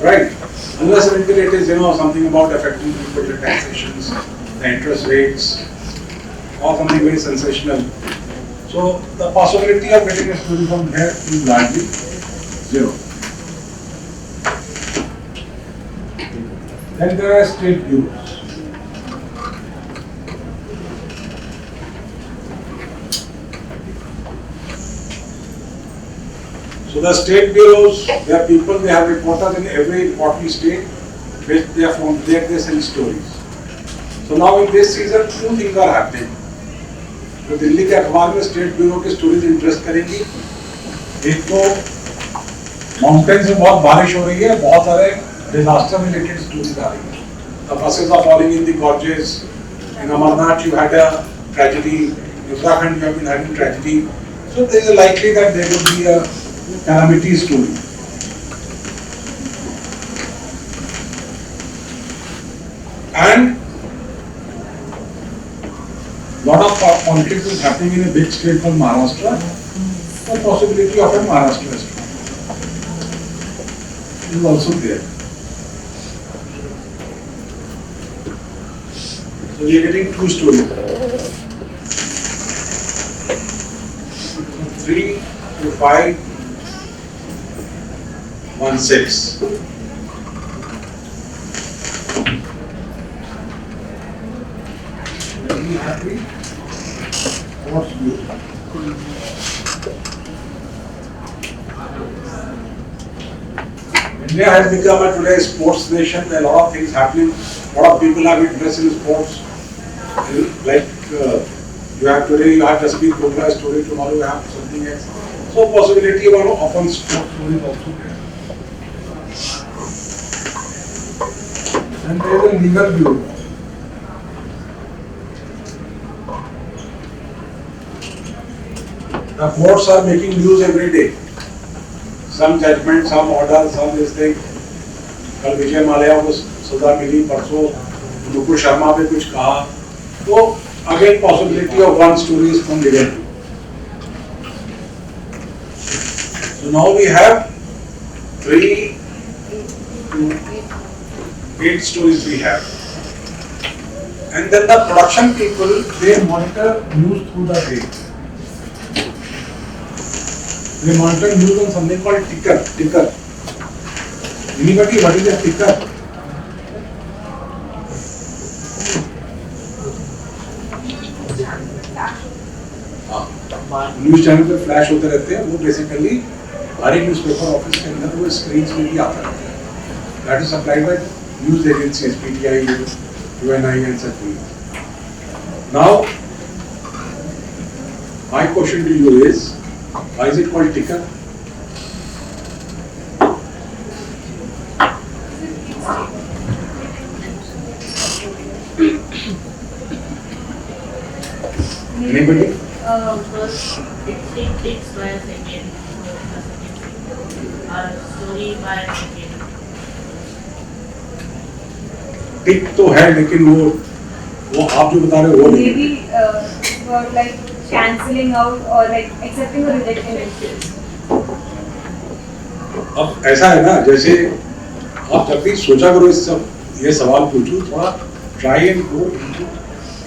right? Unless and until it is something about affecting people, the taxations, the interest rates, or something very sensational. So the possibility of getting a story from there is largely 0. Then there are state bureaus. So the state bureaus, they are people, they have reporters in every important state, which they are from there they send stories. So now in this season, 2 things are happening. तो दिल्ली के अखबार में state bureau की stories interest करेंगी. एक तो mountains में बहुत बारिश हो रही है, बहुत सारे डिजास्टर रिलेटेड स्टोरीज आ रही है. The buses are falling in the gorges. In Amarnath you had a tragedy. In Uttarakhand you have been having tragedy. So there is a likely that there will be a calamity story. And lot of politics is happening in a big state called Maharashtra. The possibility of a Maharashtra story is also there. So we are getting 2 stories. 3 to 5, 1, 6. Are you happy? What's good? India has become a today sports nation. A lot of things happening. A lot of people have interest in sports. Like you have today, you have Jaspreet Bumrah story. Tomorrow you have something else. So possibility of often sports stories also there. And there is a legal bureau. The courts are making news every day. Some judgment, some order, some this thing. कल विजय माल्या को सजा मिली, परसों मुकुल शर्मा पे कुछ कहा. तो again possibility of one story is from legal. So now we have 3 to 8 stories we have. And then the production people, they monitor news through the day. They monitor news on something called ticker. Anybody, what is a ticker? News channel पे flash होते रहते हैं, वो basically हर एक newspaper office के अंदर वो screens में भी आता रहता है. That is supplied by news agencies, PTI, UNI and such things. Now my question to you is, why is it called ticker? Anybody? First, it takes by a second, or story by a second. टिक तो है, लेकिन वो आप जो बता रहे हो वो नहीं. Maybe for like cancelling out or like accepting or rejecting it. अब ऐसा है ना, जैसे आप जब भी सोचा करो इस सब ये सवाल पूछो, थोड़ा try and go into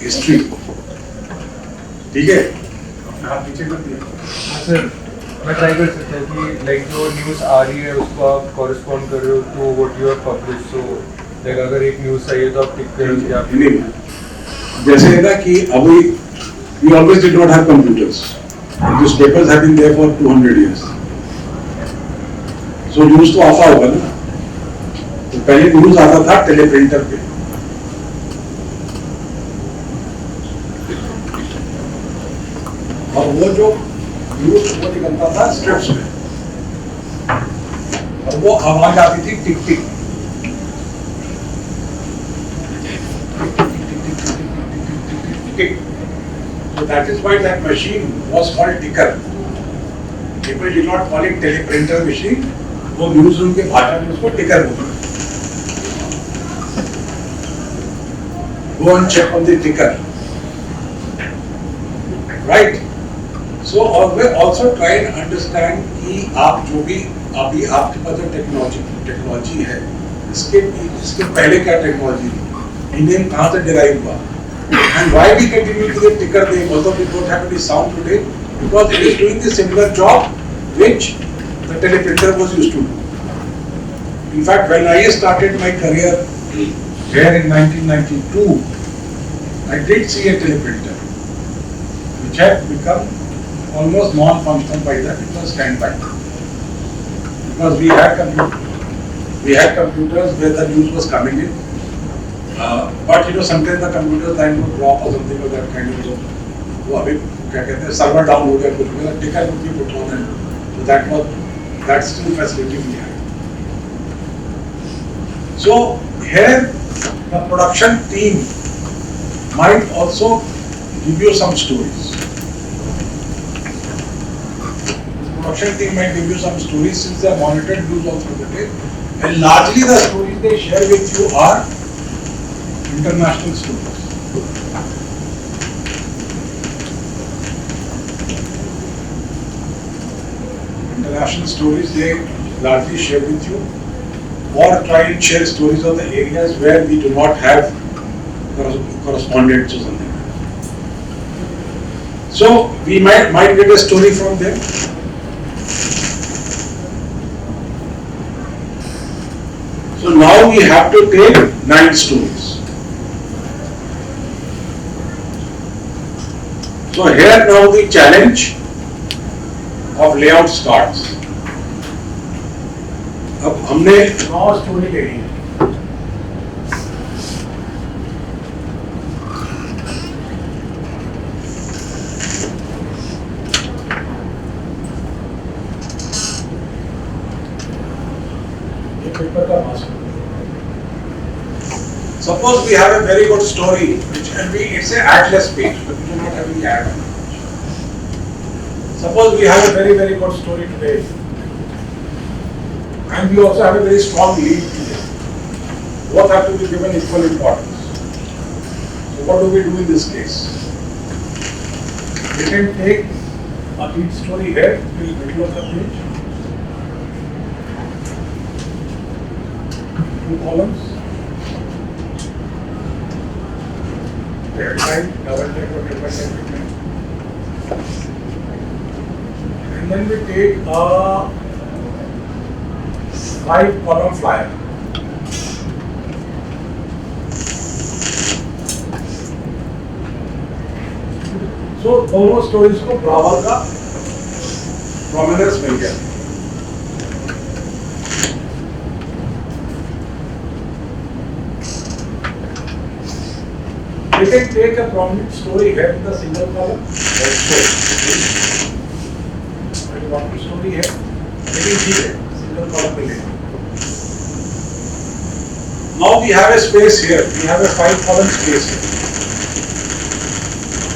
history. ठीक है, अपने हाथ नीचे कर दिया. सर मैं ट्राई कर सकता हूँ कि लाइक जो न्यूज़ आ रही है उसको आप कॉरेस्पॉन्ड कर रहे हो तो what you have publish. So like अगर एक न्यूज़ आई है तो आप टिक करेंगे आप. नहीं, जैसे है ना कि अभी we always did not have computers. Newspapers have been there for 200 years. So news तो आता होगा ना. तो पहले न्यूज़ आता था टेलीप्रिंटर पे. और वो जो न्यूज़ वो निकलता था स्ट्रिप्स में, और वो आवाज आती थी टिक टिक. So that is why that machine was called ticker. People did not call it teleprinter machine. वो न्यूज़रूम के भाषा में उसको टिकर बोलते हैं. Go and check on the ticker. Right? So always also try and understand कि आप जो भी अभी आपके पास जो टेक्नोलॉजी है, इसके पहले क्या टेक्नोलॉजी थी, इंडियन कहाँ से डिराइव हुआ, and why we continue to get ticker name although we don't have any sound today, because it is doing the similar job which the teleprinter was used to do. In fact, when I started my career here in 1992, I did see a teleprinter which had become almost non-functional by then. It was standby because we had computers where the news was coming in. But you know, sometimes the computer line would drop or something of that kind of. वो अभी क्या कहते हैं, server down हो गया कुछ भी, टिकर would be put on, and so that still facility we had. So here the production team might also give you some stories. The production team might give you some stories since they are monitored news all through the day, and largely the stories they share with you are international stories. International stories they largely share with you, or try and share stories of the areas where we do not have correspondents or something. So we might get a story from them. So now we have to take 9 stories. So here now the challenge of layout starts. अब हमने 9 story लेनी है. ये paper का master. Suppose we have a very good story, which can be, it's an adless page, but we do not have any ad. Suppose we have a very, very good story today, and we also have a very strong lead today. Both have to be given equal importance. So what do we do in this case? We can take a lead story here till the middle of the page, 2 columns. headline, double check or triple check with me. And then we take a 5-column flyer. So दोनों stories को बराबर का prominence मिल गया. We can take a prominent story head in the single column. Prominent story head, लेकिन ठीक है, single column में लेंगे. Now we have a space here. We have a 5-column space here.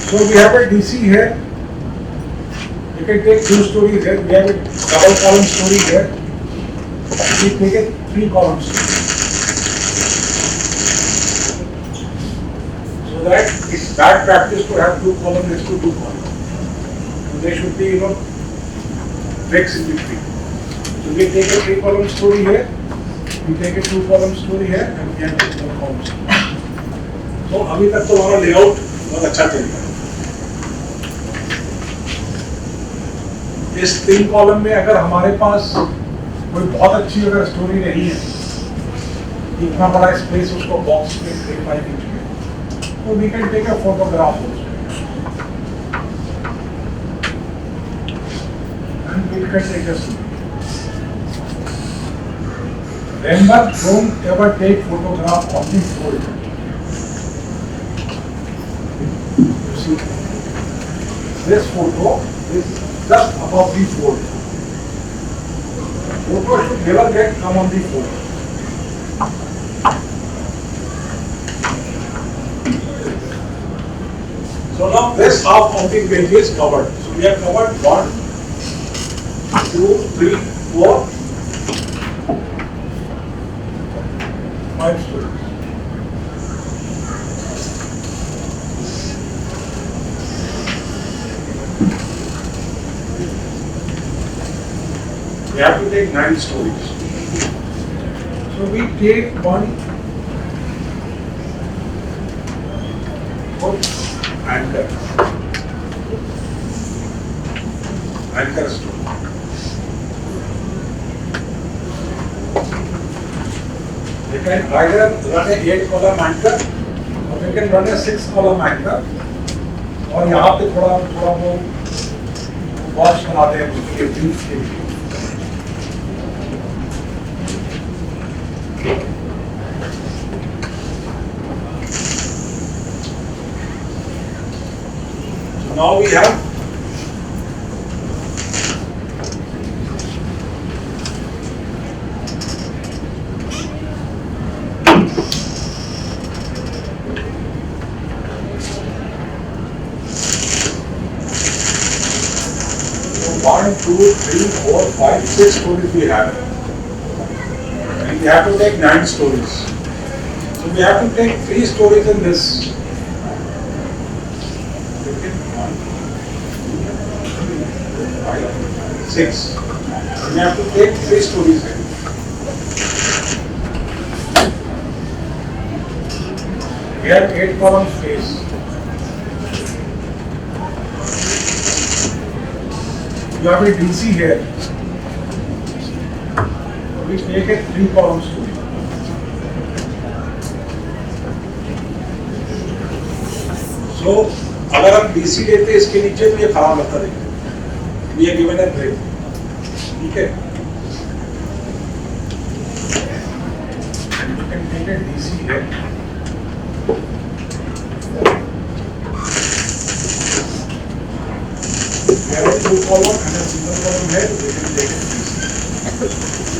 So we have a DC here. You can take 2 stories here. We have a double column story here. We take a 3-column story. So that it's bad practice to have 2 columns next to 2 columns. So there should be, breaks in between. So we take a 3-column story here. We take a 2-column story here, and we have a 1-column story. So अभी तक तो हमारा layout बहुत अच्छा चल रहा है. इस 3 कॉलम में अगर हमारे पास कोई बहुत अच्छी अगर स्टोरी नहीं है, इतना बड़ा स्पेस उसको बॉक्स में 35 इंच में, तो we can take a photograph and we can take a story. Remember, don't ever take photograph of the folder. You see, this photo is just above the fold. Photo should never come on the fold. So now this half of the page is covered. So we have covered 1, 2, 3, 4, 5 stories. We have to take 9 stories. So we take 1 anchor. Anchor story. We can either run a 8-column anchor or we can run a 6-column anchor. और यहाँ पे थोड़ा वो watch बनाते हैं उसके views के लिए. So now we have one, 2, 3, 4, 5, 6 stories we have. And we have to take 9 stories. So we have to take 3 stories in this. 6. We have to take 3 stories in. We have 8-column space. You have a DC here. We take a 3-column story. So, अगर हम DC लेते हैं इसके नीचे तो ये खराब लगता है. We are given a break. ठीक है? And you can take a DC here. We have a 2-column and a single column here. We can take a DC.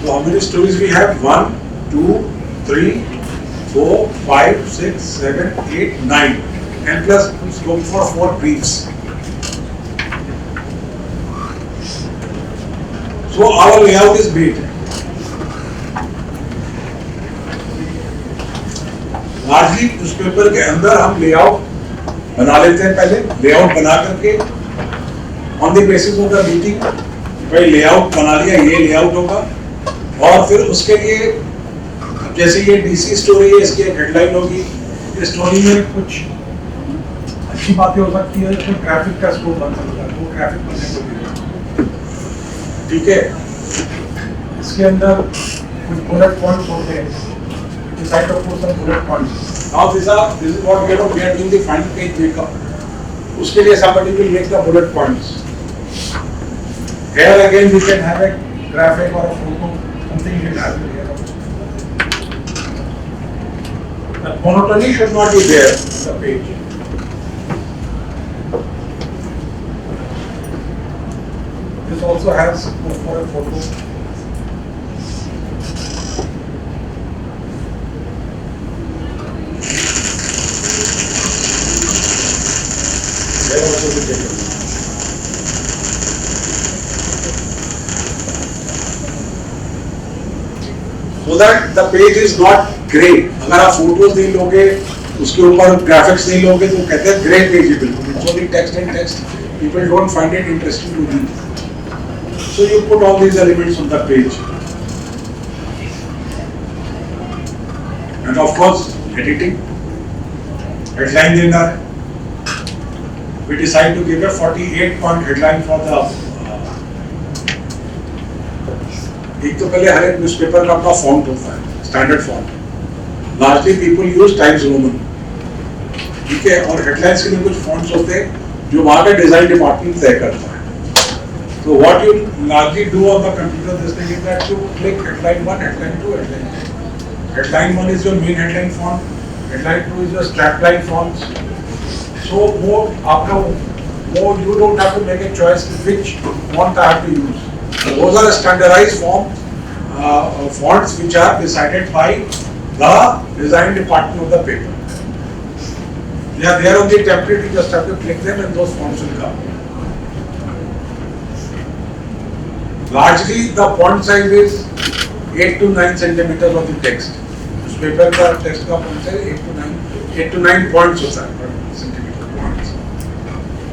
So how many stories we have? 1, 2, 3, 4, 5, 6, 7, 8, 9. And plus going for 4 briefs. So our layout is made. Largely उस paper के अंदर हम layout बना लेते हैं. पहले layout बना करके on the basis of the meeting भाई लेआउट बना लिया, ये लेआउट होगा, और फिर उसके लिए जैसे ये डीसी स्टोरी है, इसकी एक हेडलाइन होगी, इस स्टोरी में कुछ अच्छी बातें हो सकती है, तो ट्रैफिक का स्कोप बन सकता है, वो ट्रैफिक बनने को दिया, ठीक है। इसके अंदर कुछ बुलेट पॉइंट्स होते हैं, decide to put some bullet points. Now this is what we are doing the final page makeup. उसके लिए somebody will make the bullet points. Here again we can have a graphic or a photo, something you can have here. The monotony should not be there on the page. This also has scope for a photo. There also be taken. So that the page is not grey. अगर आप photos नहीं लोगे, उसके ऊपर graphics नहीं लोगे, तो कहते हैं ग्रे पेज है बिल्कुल. It's only text and text. People don't find it interesting to read. So you put all these elements on the page. And of course, editing. Headline देना है. We decide to give a 48-point headline for the. एक तो पहले हर एक newspaper का अपना font होता है, standard font. Largely people use times Roman, ठीक है, और हेडलाइंस के लिए कुछ फॉन्ट्स होते हैं जो वहाँ का डिजाइन डिपार्टमेंट तय करता है. तो what you largely do on the computer this thing is that you click headline 1, headline 2, headline 3. Headline 1 is your main headline font, headline 2 is your strapline fonts. So वो आपका वो you don't have to make a choice which font I have to use. Those are standardized fonts which are decided by the design department of the paper. They are there on the template. You just have to click them and those fonts will come. Largely the font size is 8 to 9 centimeters of the text. उस paper का text का font size 8 to 9 points होता है.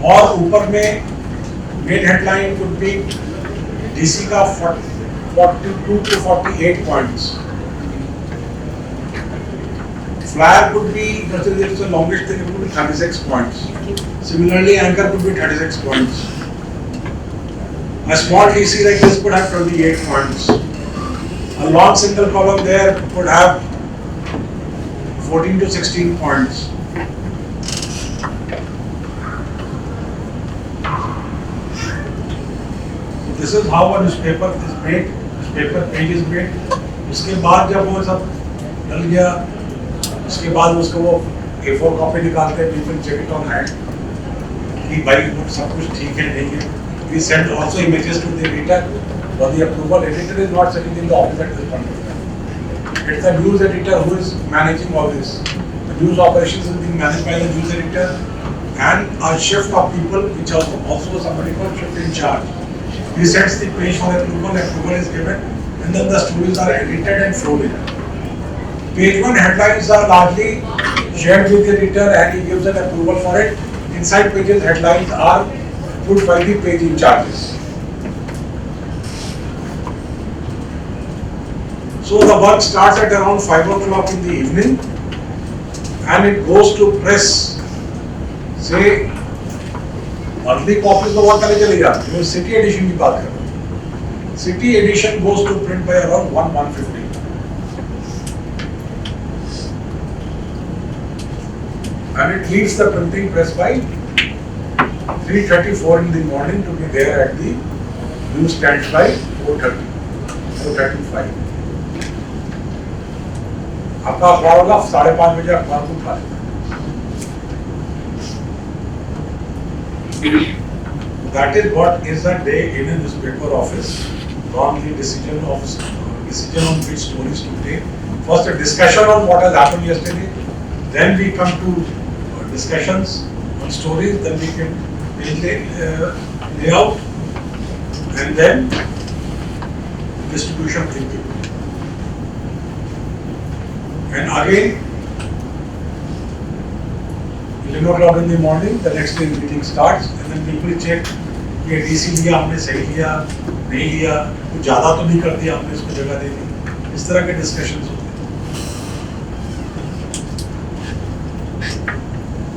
और ऊपर में main headline could be DC का 42 to 48 points. Flyer could be just it's the longest thing, it could be 36 points. Similarly anchor could be 36 points. A small DC like this could have 28 points. A long single column there could have 14 to 16 points. This is how a newspaper is made. Newspaper page is made. उसके बाद जब वो सब डल गया, उसके बाद उसको वो A4 कॉपी निकालते हैं, people check it on hand कि भाई सब कुछ ठीक है नहीं है. We send also images to the editor for the approval. Editor is not sitting in the office at this point of time. It's the news editor who is managing all this. The news operations is being managed by the news editor and a shift of people, which also somebody called shift in charge. He sends the page for approval, approval is given, and then the stories are edited and flown in. Page 1 headlines are largely shared with the editor and he gives an approval for it. Inside pages headlines are put by the page in charges. So the work starts at around 5 o'clock in the evening and it goes to press. Say monthly copies तो बहुत पहले चलेगा. जो city addition की बात कर रहा हूँ. City edition goes to print by around 1:50. And it leaves the printing press by 3:34 in the morning to be there at the newsstands by 4:35. आपका अखबार होगा 5:30 बजे अखबार को उठा लेना. That is what is a day in a newspaper office from the decision on which stories to take. First a discussion on what has happened yesterday, then we come to discussions on stories, then we can lay out and then distribution thinking. And again 11 o'clock in the morning, the next day the meeting starts and then people check ये DC लिया हमने, सही लिया नहीं लिया, कुछ ज़्यादा तो नहीं कर दिया हमने, इसको जगह दे दी, इस तरह के डिस्कशंस होते हैं।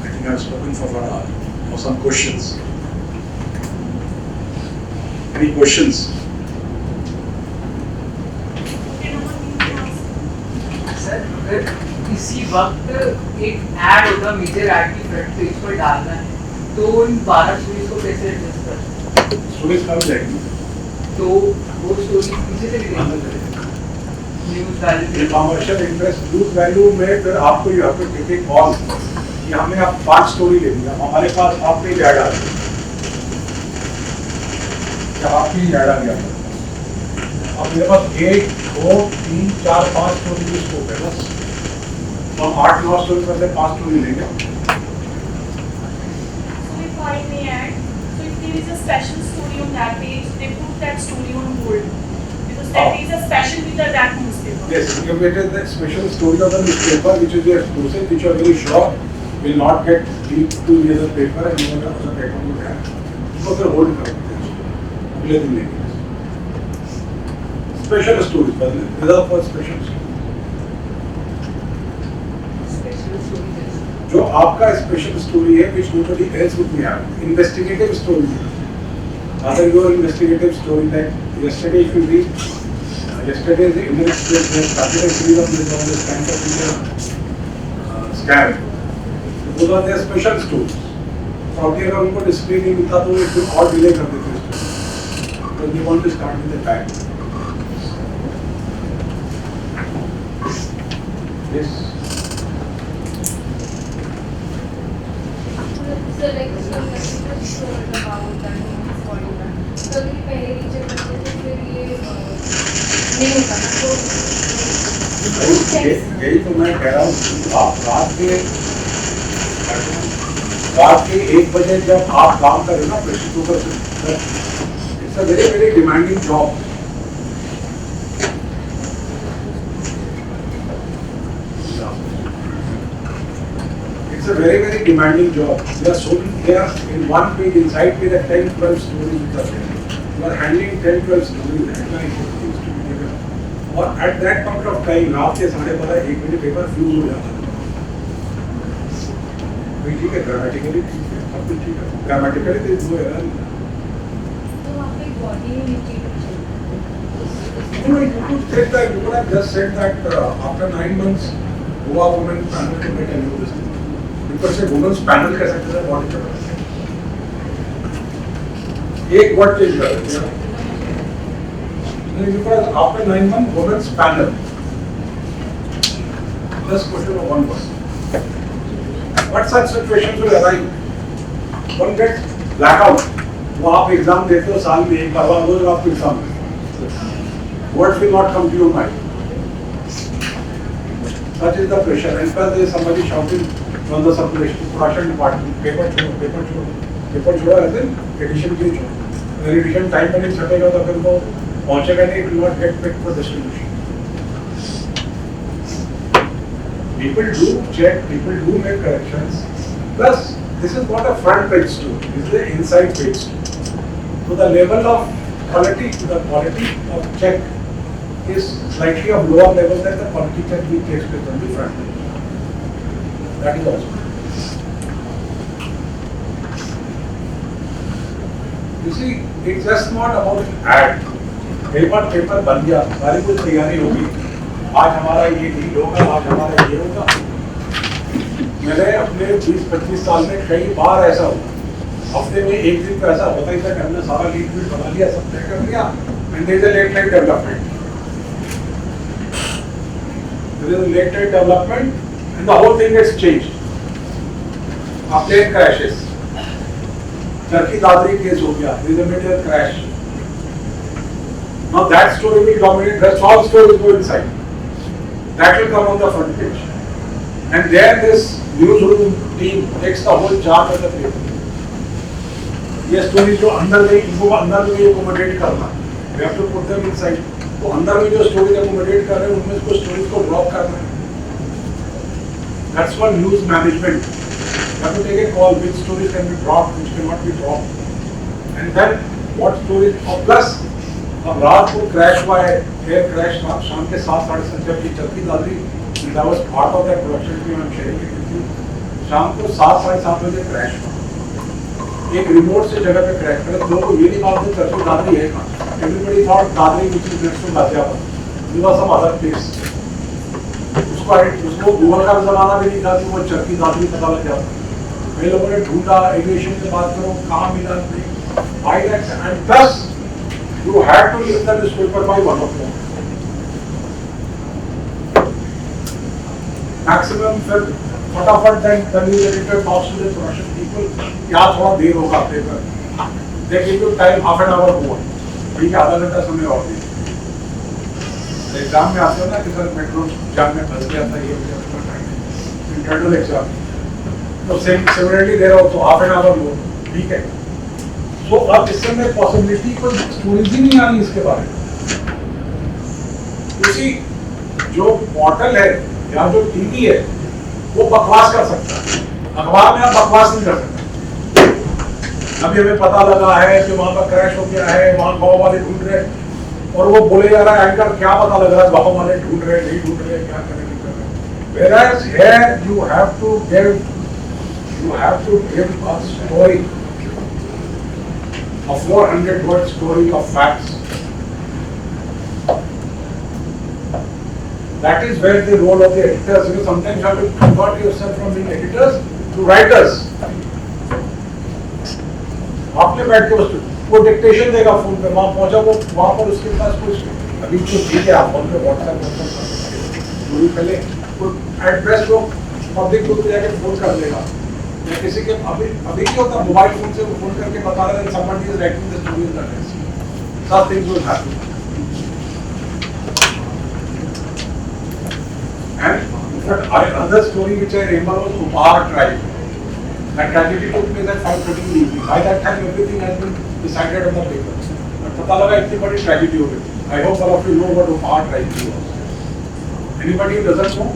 I think I've spoken for 1 hour. For some questions. Any questions? Sir अगर किसी वक्त एक ऐड होगा मेजर ऐड की फ्रंट पेज पर डालना है तो इन 12 स्टोरीज को कैसे एडजस्ट कर स्टोरेज कम जाएगी तो वो स्टोरी पीछे से news value commercial interest news value में फिर आपको you have to take a call कि हमने आप 5 स्टोरी ले लिया, हमारे पास आपने ऐड आ गया या आपकी ऐड आ गया, अब मेरे पास 1 2 3 4 5 स्टोरी की स्कोप है बस, तो हम 8-9 स्टोरी में से 5 स्टोरी लेंगे। So if I may add, so if there is a special story on that page, they put that story on hold because that is a special with that newspaper. Yes, if it is the special story of the newspaper which is your exclusive, which you are very sure will not get leaked to the other paper and no other paper will have, so they hold it up. अगले दिन लेंगे। Special stories, but reserve for special stories. जो आपका special story है which nobody else would be having, investigative story. Other your investigative story like yesterday if you read yesterday's Indian Express they started a series of this kind of scam. Those are their special stories. Probably अगर उनको display नहीं मिलता तो एक दिन और delay कर देते हैं because they want to start with the time. Yes. So like this one is sure about that following that. So अगर पहले टीचर करते थे फिर ये नहीं होता ना तो यही तो मैं कह रहा हूँ, आप रात के 1 बजे जब आप काम करें ना प्रेशर कुकर से, it's a very very demanding job. It's a very demanding job. There are so many, there are in one page inside with 10-12 stories which are there. You are handling 10-12 stories, headlines, things to be taken. और at that point of time रात के 12:30 1 बजे paper fuse हो जाता है। भाई ठीक है, ग्रामेटिकली ठीक है, सब कुछ ठीक है, ग्रामेटिकली तो वो है ना। तो वहाँ पे बॉडी में नीचे You know, you could say that, you could have just said that after 9 months, Goa women panel to make a new this thing. Because से women's panel कह सकते थे body पे, एक word change कर देते हैं। Because after 9 months, women's panel, just question of 1 word. What such situations will arise? One gets blackout. वो आप एग्जाम देते हो साल में एक बार, वो जब आपको exam words will not come to your mind. Such is the pressure. And plus there is somebody shouting from the production department, paper छोड़ो as in edition के लिए छोड़ो. अगर edition time पर नहीं छपेगा तो फिर वो पहुंचेगा नहीं, it will not get picked for distribution. People do check, people do make corrections. Plus this is not a front page story, this is an inside page story. So the level of quality, the quality of check is slightly of lower level than the quality check we takes place on the front page. That is also. You see, it's just not about an ad. Paper बन गया, सारी कुछ तैयारी होगी, आज हमारा ये deal होगा, आज हमारा ये होगा। मैंने अपने 20-25 साल में कई बार ऐसा हुआ, हफ्ते में एक दिन तो ऐसा होता ही था कि हमने सारा लीड वीड बना लिया, सब तय कर लिया, and there is a late night development. There is a late night development and the whole thing gets changed. A plane crashes. Turkey Dadri case हो गया, there is a major crash. Now that story will dominate, rest all stories go inside. That will come on the front page. And there this newsroom team takes the whole charge of the paper. ये stories जो अंदर में इनको अंदर में accommodate करना, we have to put them inside. तो अंदर में जो stories accommodate कर रहे हैं उनमें कुछ stories को drop करना है. That's what news management. You have to take a call which stories can be dropped, which cannot be dropped. And then what story? और plus अब रात को क्रैश हुआ है, एयर क्रैश शाम के 7-7:30 जबकि चलती Dadri, that was part of that production team I'm sharing it with you. शाम को 7-7:30 बजे क्रैश हुआ, एक रिमोट से जगह पे क्रैश करे, लोगों को ये नहीं मालूम चलती दादरी है कहाँ. Everybody thought Dadri which is next to Ghaziabad, it was some other place. उसको गूगल का जमाना भी नहीं था कि वो चक्की दादरी पता लग जाता. कई लोगों ने ढूंढा, एविएशन से बात करो, कहाँ मिला नहीं. By that and plus you had to leave the newspaper by 1 o'clock. Maximum फिर फटाफट the news editor talks to the production people, यहाँ थोड़ा देर होगा paper. They give you time half an hour more. ठीक है, आधा घंटा समय और दे. एग्जाम में आते हो ना कि सर मेट्रो जाम में फंस गया था, ये इंटरनल एग्जाम, तो सिमिलरली दे रहा हो तो हाफ एन आवर लो, ठीक है. तो अब इस समय पॉसिबिलिटी कोई स्टोरीज ही नहीं आ रही इसके बारे में. उसी जो पोर्टल है या जो टीवी है वो बकवास कर सकता है, अखबार में आप बकवास नहीं कर सकते. अभी हमें पता लगा है कि वहां पर क्रैश हो गया है, वहां गाँव वाले ढूंढ रहे हैं, और वो बोले जा रहा है एंकर क्या पता लग रहा है गाँव वाले ढूंढ रहे नहीं ढूंढ रहे, क्या करें नहीं कर रहे. Whereas here you have to give a story, a 400-word story of facts. That is where the role of the editors. You sometimes have to convert yourself from being editors to writers. आपने बैठ के वो dictation देगा phone पे, वहाँ पहुँचा वो वहाँ पर उसके पास कुछ अभी तो ठीक है, आप फोन पे व्हाट्सएप पहले एड्रेस वो पब्लिक ग्रुप पे जाके फोन कर लेगा, या किसी के अभी क्या होता है मोबाइल फोन से वो फोन करके बता रहे हैं somebody is writing the story in the desk. Such things will happen. And another story which I remember was Upahar tribe. That tragedy took place at 5:30 in the evening. By that time, everything has been decided on the paper. But पता लगा इतनी बड़ी tragedy हो गई. I hope all of you know what Upahar tragedy was. Anybody who doesn't know?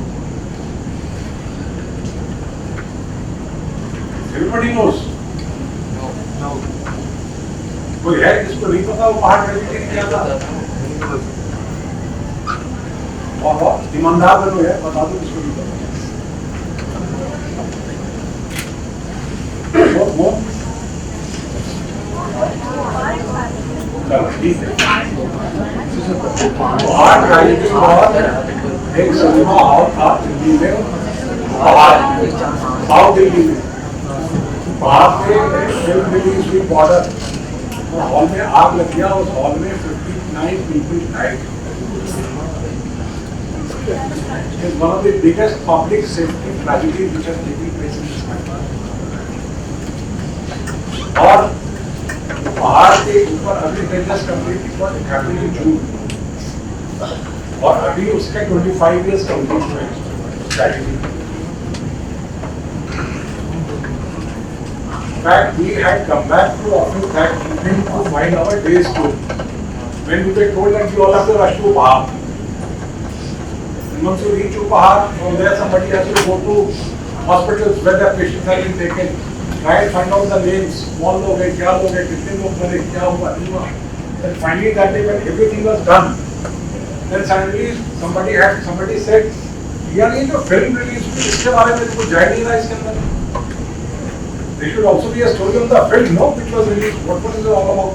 Everybody knows. No. कोई है जिसको नहीं पता Upahar tragedy क्या था? और ईमानदार लोग है, बता दो किसको नहीं पता. वो ठीक है. Upahar tragedy was एक सिनेमा हॉल था दिल्ली में, साउथ दिल्ली में. वहाँ पे फिल्म रिलीज हुई बॉर्डर, और हॉल में आग लग गया. उस हॉल में 59 people died. It's one of the biggest public safety tragedies which has taken place in this country. और पहाड़ के ऊपर अभी just completed what happened in June, और अभी उसके 25 years complete हुए tragedy. In fact, we had come back to office that evening to find our day story. When we were told that you all have to rush to Upahar. Once you reach Upahar, from there somebody has to go to hospitals where the patients have been taken. Try and find out the names. कौन लोग हैं, क्या लोग हैं, कितने लोग मरे, क्या हुआ, नहीं हुआ. Then finally that day when everything was done, then suddenly somebody said, यार ये जो film release हुई इसके बारे में कुछ जान नहीं रहा इसके अंदर. There should also be a story on the film, no, which was released. What was it all about?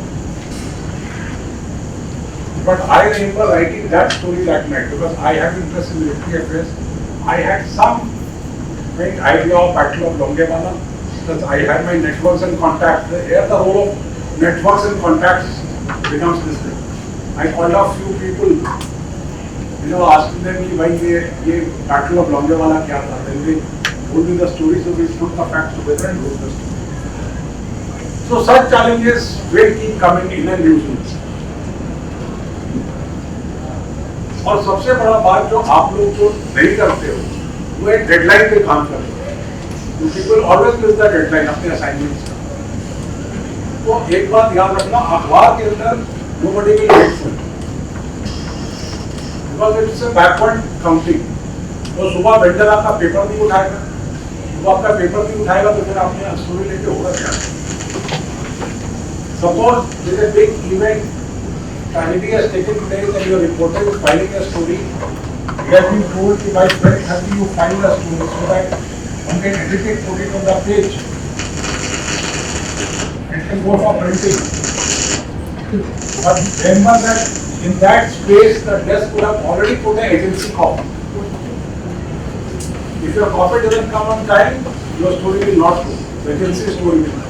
But I remember writing that story that night because I had interest in military affairs. I had some vague idea of Battle of Longewala because I had my networks and contacts. Here the role of networks and contacts becomes this thing. I called up few people, asking them कि भाई ये Battle of Longewala क्या था? Then they told me the story, so we put the facts together and wrote the story. So such challenges will keep coming in a newsroom. और सबसे बड़ा बात जो आप लोग जो नहीं करते हो वो एक डेडलाइन पे काम करते हो. People always miss the deadline अपने असाइनमेंट्स का. तो एक बात याद रखना, अखबार के अंदर nobody will wait for because it's a backward counting. तो सुबह वेंडर आपका पेपर नहीं उठाएगा, वो आपका पेपर नहीं उठाएगा तो फिर आपने स्टोरी लेके होगा क्या. Suppose there is a big event, tragedy has taken place and your reporter is filing a story. He has been told by 12:30 you file a story so that one can edit it, put it on the page. It can go for printing. But remember that in that space the desk would have already put an agency copy. If your copy doesn't come on time, your story will not go. The agency story will not.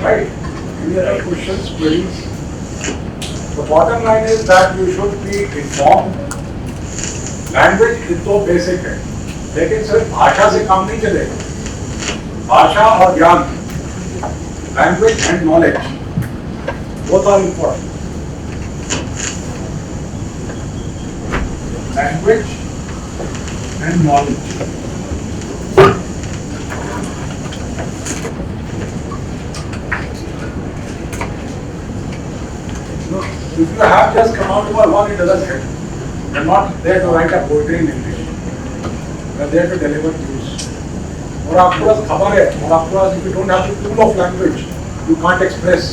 Right? Any other questions, queries? The bottom line is that you should be informed. Language is तो basic है, लेकिन सिर्फ भाषा से काम नहीं चलेगा. भाषा और ज्ञान, language and knowledge, both are important. Language and knowledge. If you have just come out over one, it doesn't help. You are not there to write a poetry in English. You are there to deliver news. और आपके पास खबर है, और आपके पास if you don't have the tool of language, you can't express.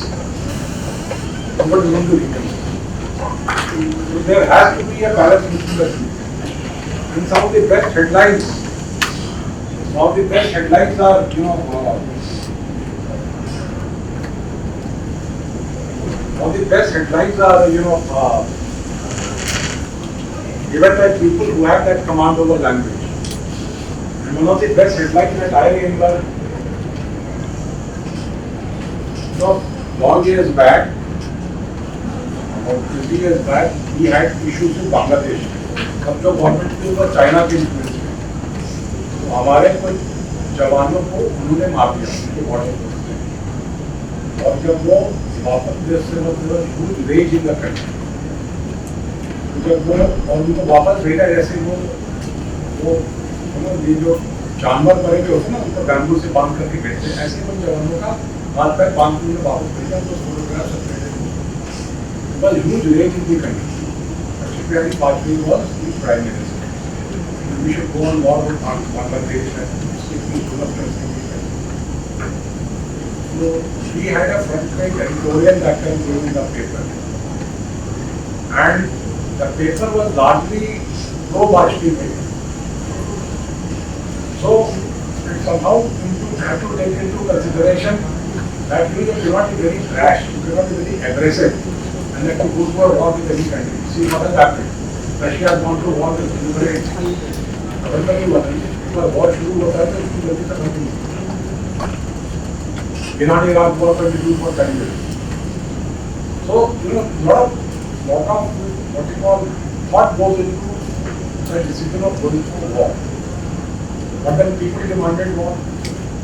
What is going to read? So there has to be a balance between the two. And some of the best headlines are, given by people who have that command over language. And one of the best headlines that I remember, long years back, about 20 years back, we had issues with Bangladesh. तब जो government के ऊपर China की influence है, तो हमारे कुछ जवानों को उन्होंने मार दिया उनके बॉर्डर पर. और जब वो वापस देश से रेज इन द कंट्री, जब वो और उनको वापस भेजा, जैसे वो ये जो जानवर मरे हुए होते ना, उनको बैम्बू से बांध करके भेजते, ऐसे उन जवानों का हाथ पैर बांध के वापस भेजा, तो फोटोग्राफ सब भेजे. बस huge rage in the country. Actually, Vajpayee was the Prime Minister. We should go on war with Bangladesh and stick to the president. So we had a front page editorial that time going in the paper. And the paper was largely pro-Vajpayee paper. So it somehow you have to take into consideration that you cannot be very brash, you cannot be very aggressive, and that you go to war with any country. See what has happened. Russia has gone to war with Ukraine. War शुरू होता है तो उसकी गलती तक होती है. Iran Iraq war continued for 10 years. So lot of what you call thought goes into the decision of going to war. But then people demanded war.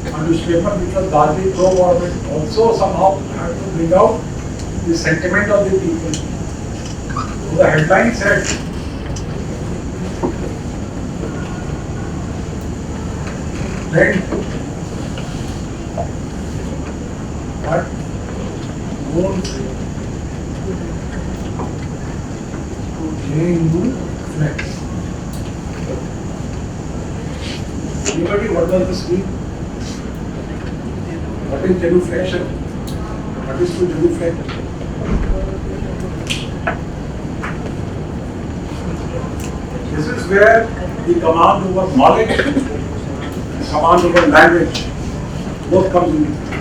And newspaper which was largely pro-government also somehow had to bring out the sentiment of the people. So the headline said, "Then what won't genuflect?" Anybody, what does this mean? What is genuflection? What is to genuflect? This is where the command over knowledge, the command over language, both comes into play.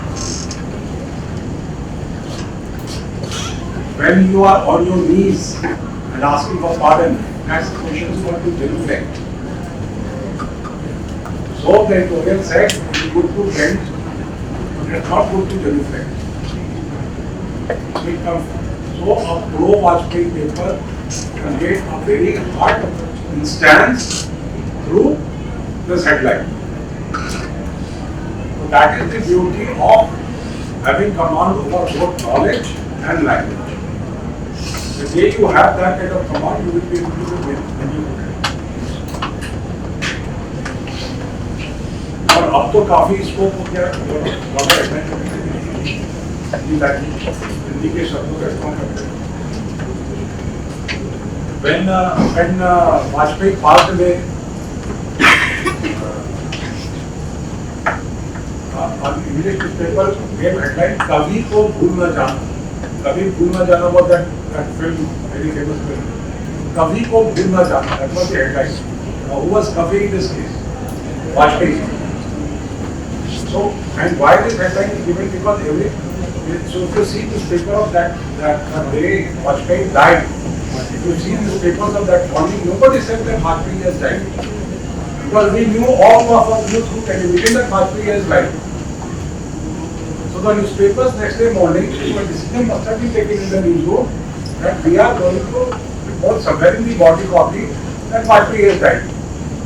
When you are on your knees and asking for pardon, that's the question you want to genuflect. So the editorial said, it's good to bend, but it's not good to genuflect. So a pro-Vajpayee paper conveyed a very hard instance through this headline. So that is the beauty of having command over both knowledge and language. The day you have that kind of command, you will be able to win when you look at it. और अब तो काफी scope हो गया, हिंदी के शब्दों का इस्तेमाल करते हैं. When Vajpayee passed away, English newspaper gave headline "Kavi ko bhool na jana." Kavi bhool na jana was that film, very famous film. Kavi ko bhool na jana. That was the headline. Now, who was Kavi in this case? Vajpayee. So, and why this headline is given? Because so if you see this paper of that day Vajpayee died, if you see the papers of that morning, nobody said that Vajpayee has died. Because we knew, all of us knew through television that Vajpayee has died. So the newspapers next day morning, a decision must have been taken in the newsroom that we are going to report somewhere in the body copy that Vajpayee has died.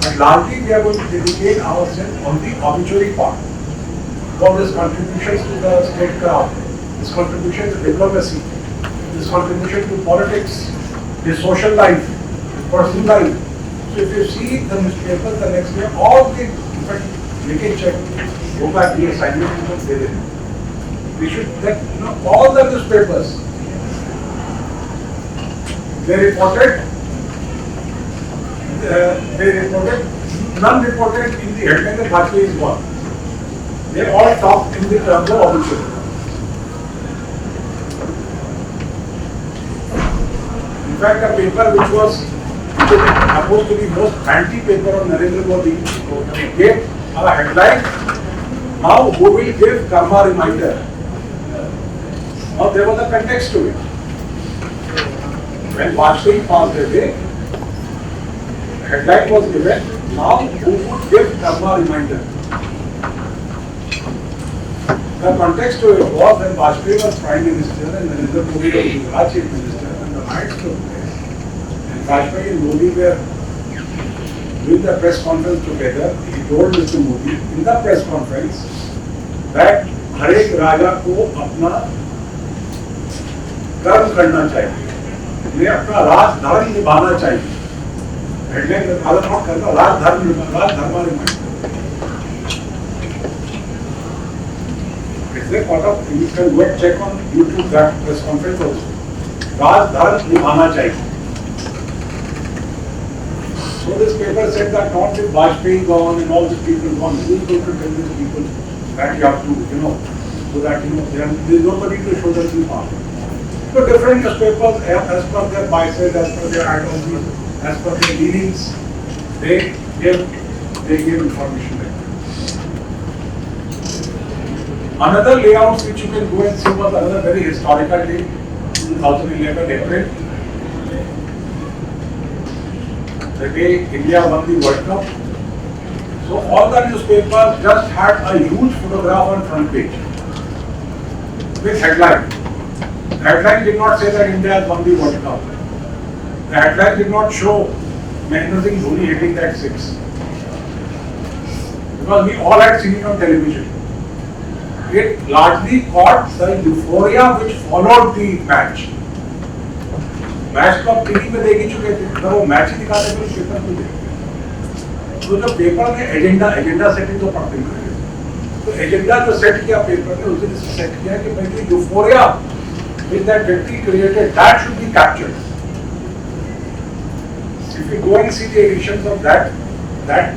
And largely we are going to dedicate ourselves on the obituary part. For his contributions to the statecraft, his contribution to diplomacy, his contribution to politics, his social life, his personal life. So if you see the newspapers the next day, all the, in fact, we can check, go back the assignment to the day. We should get, all the newspapers, they reported, none reported in the headline that Vajpayee is gone. They all talked in the terms of obituary. In fact, a paper which was supposed to be most anti-paper on Narendra Modi gave a headline, "Now who will give karma reminder?" Now there was a context to it. When Vajpayee passed away, the headline was given, "Now who would give karma reminder?" The context to it was when Vajpayee was Prime Minister and Narendra Modi was Gujarat Chief Minister, and the riots took place. And Vajpayee and Modi were doing the press conference together. He told Mr. Modi in the press conference that हर एक राजा को अपना कर्म करना चाहिए, उन्हें अपना राजधर्म निभाना चाहिए. हेडलाइन में नॉट करना, राजधर्म They part of, you can go and check on YouTube that press conference also. राजधर्म निभाना चाहिए. So this paper said that not with Vajpayee gone and all these people gone, who is going to tell these people that you have to, so that there is nobody to show the true path. So different newspapers, as per their biases, as per their ideologies, as per their leanings, they give information like that. Another layout which you can go and see was another very historical day, 2011 April. The day India won the World Cup. So all the newspapers just had a huge photograph on front page with headline. The headline did not say that India has won the World Cup. The headline did not show Mahendra Singh Dhoni hitting that six. Because we all had seen it on television. It largely caught the euphoria which followed the match. Match को आप TV में देख ही चुके थे, अगर वो match ही दिखाते तो पेपर में देखते. तो जो पेपर में एजेंडा सेटिंग तो पढ़ते ही, तो एजेंडा जो सेट किया पेपर ने उस दिन सेट किया कि भाई euphoria which that victory created, that should be captured. If you go and see the editions of that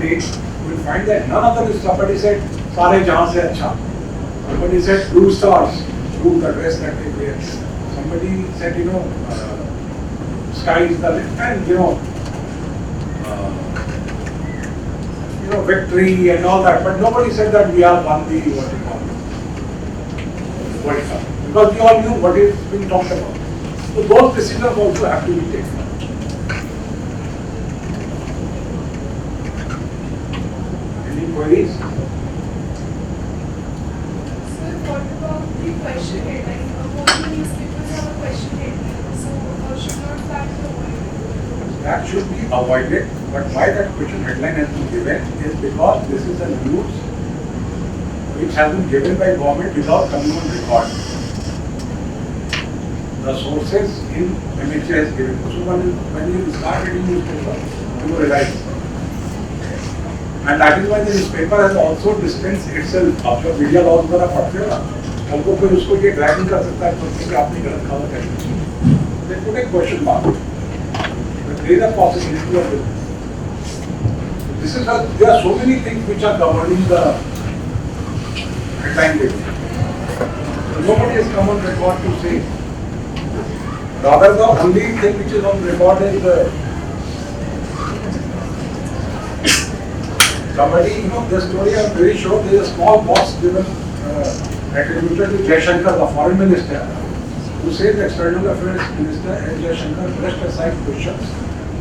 day, you will find that none of them, somebody said सारे जहां से अच्छा, somebody said blue stars, blue the dress that they wear, somebody said sky is the limit, and victory and all that, but nobody said that we are won the World Cup, because we all knew what is being talked about. So those decisions also have to be taken. Any queries? Sir, what about the question headline? Most of the newspapers have a question headline, so should not that be avoided? That should be avoided, but why that question headline has been given is because this is a news which has been given by government without coming on record. The sources in MHA has given. So when you start reading newspaper, you realize. And that is why the newspaper has also distanced itself. आप जब media laws वगैरह पढ़ते हो ना, हमको कोई उसको ये drag नहीं कर सकता है क्योंकि आपने गलत खबर कही. They put a question mark. But there is a possibility of it. There are so many things which are governing the headline reading. So nobody has come on record to say. Rather, the only thing which is on record is somebody, the story I'm very sure there is a small box given attributed to Jaishankar, the foreign minister, who said the external affairs minister S. Jaishankar brushed aside questions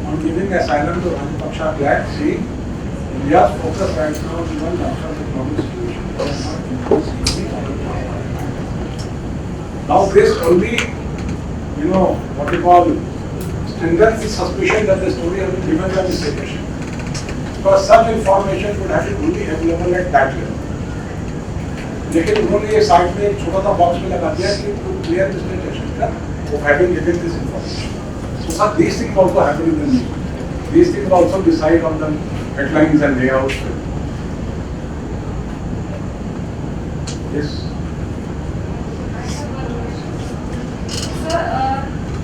on giving asylum to Rajapaksa flag, saying India's focus right now is on national economic situation. Now this only, what you call, strengthens the suspicion that the story has been given by the secretary. Because such information would have been only available at that level. लेकिन उन्होंने ये side में एक छोटा सा box में लगा दिया कि to clear the state of having given this information. So these things also happen in the news. These things also decide on the headlines and layouts. Yes. Sir,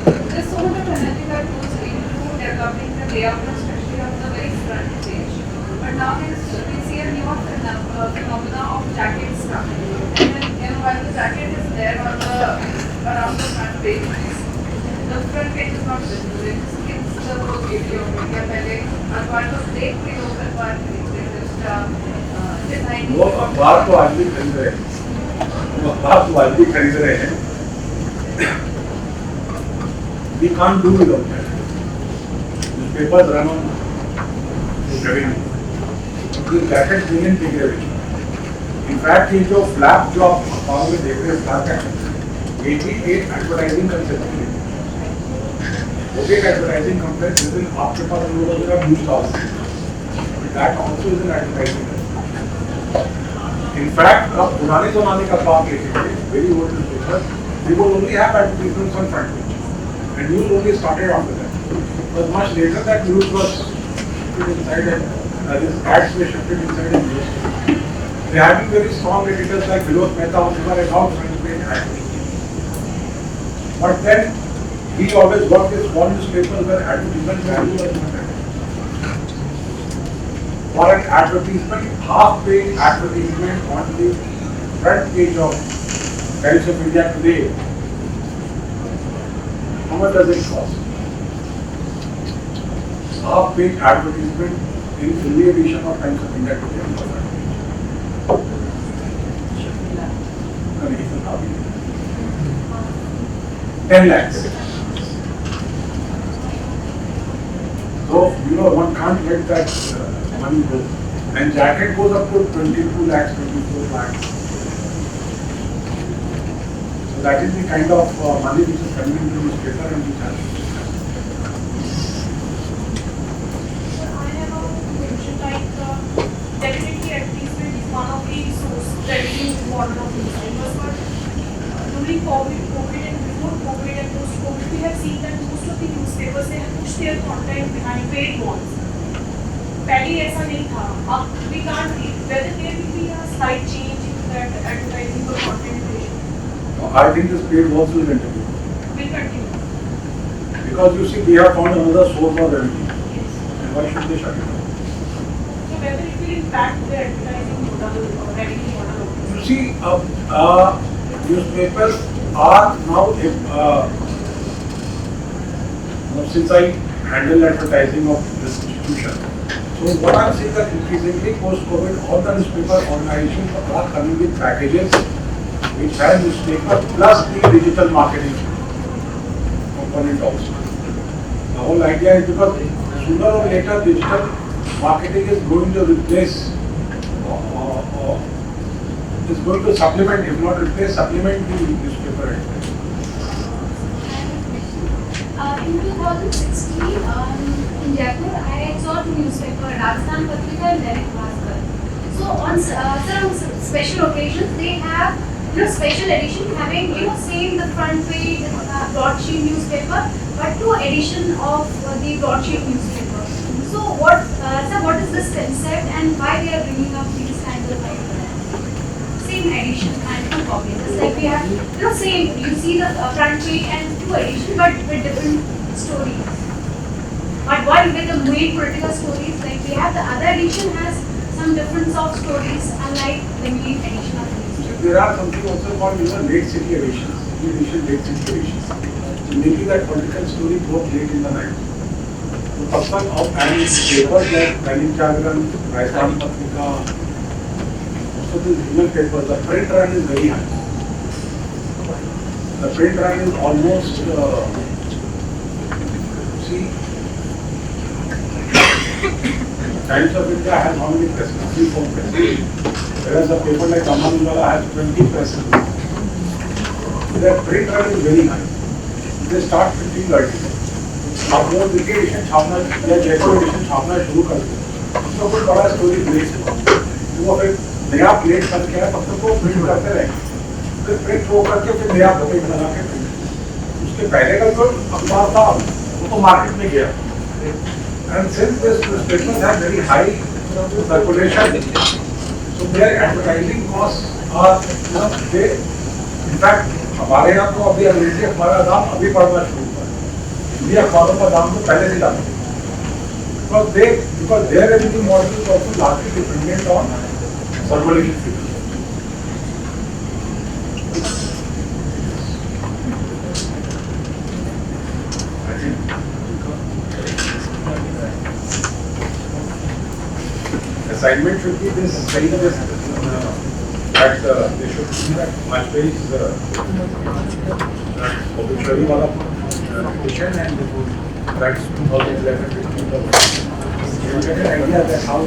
there's so much of energy that goes into developing the layout, especially on the very front page. But now we see a new phenomena of jackets coming. And then, while the jacket is there on around the front page, the front page is not visible. It skips the whole video. पहले अखबार को देख के लोग अखबार खरीदते हैं, just design. वो अखबार तो आज भी खरीद रहे हैं. We can't do without that. Newspapers run on revenue. The jacket million take revenue. In fact, ये जो flap जो आप अखबारों में देख रहे हैं flap है, 88 advertising concept है. वो एक advertising concept जिसमें आपके पास लोगों का news house है. That also is an advertising. In fact, आप पुराने ज़माने का बात लेके very old newspapers, they will only have advertisements on front page. And news only started after that. But much later that news was put inside and this ads were shifted inside and news. They have been very strong editors like Vinod Mehta who were about front page ads. But then we always worked with small newspapers where advertisement value was not there. For an advertisement, half-page advertisement on the front page of Times of India today, how much does it cost? Half-page advertisement in Hindi edition of Times of India today. 10 lakhs. So, one can't let that money go. And jacket goes up to 22 lakhs, 24 lakhs. So that is the kind of money which is coming into this paper and which has. Definitely advertisement is one of the source revenue model of newspapers, but during COVID and before COVID and post-COVID, we have seen that most of the newspapers they have pushed their content behind paid walls. पहले ऐसा नहीं था. अब we can't read whether there will be a slight change in that advertising or content creation. I think this paid walls will continue. Will continue. Because you see, we have found another source of revenue. Yes. And why should they shut it down? So whether it will impact the advertising model or revenue model. You see, newspapers are now, since I handle advertising of this institution, so what I'm seeing that increasingly post-COVID, all the newspaper organizations are coming with packages which have newspaper plus the digital marketing component also. The whole idea is because sooner or later digital marketing is going to replace is going to supplement, if not replace, supplement the newspaper advertising. In 2016, in Jaipur, I saw two newspapers, Rajasthan Patrika and Dainik Bhaskar. So on special occasions, they have special edition having same the front page broadsheet newspaper, but two edition of the broadsheet newspaper. So what is this concept and why they are bringing up these kinds of same edition and two copies? It's like we have same, you see the front page and two edition but with different stories. But one with the main political stories, like we have the other edition has some difference of stories unlike the main edition of the newspaper. there are something also called late city editions, late city editions. So making that political story go late in the night. So तब तक अब and papers like Dainik Jagran, Rajasthan Patrika, also the regional papers, the print run is very high. The print run is almost see. Times of India has how many presses? 3-4 presses. Whereas a paper like Amanwala has 20 presses. Their print run is very high. They start printing early. अब वो Delhi addition छापना या Jaipur addition छापना शुरू कर दे, उसमें कोई बड़ा story place है, वो फिर नया प्लेट बन के तब तक वो प्रिंट करते रहेंगे, फिर प्रिंट हो करके फिर नया प्लेट बना के प्रिंट, उसके पहले का जो अखबार था वो तो मार्केट में गया. And since this newspapers have very high circulation, so their advertising costs are, they, in fact, हमारे यहाँ तो अभी अंग्रेजी अखबार का दाम अभी बढ़ना शुरू हुआ है. हिंदी अखबारों का दाम तो पहले से ज्यादा है. Because their revenue model is also largely dependent on circulation figures. Assignment should be this very that they should see that much page obituary wala petition and that's 2011 you get an idea that how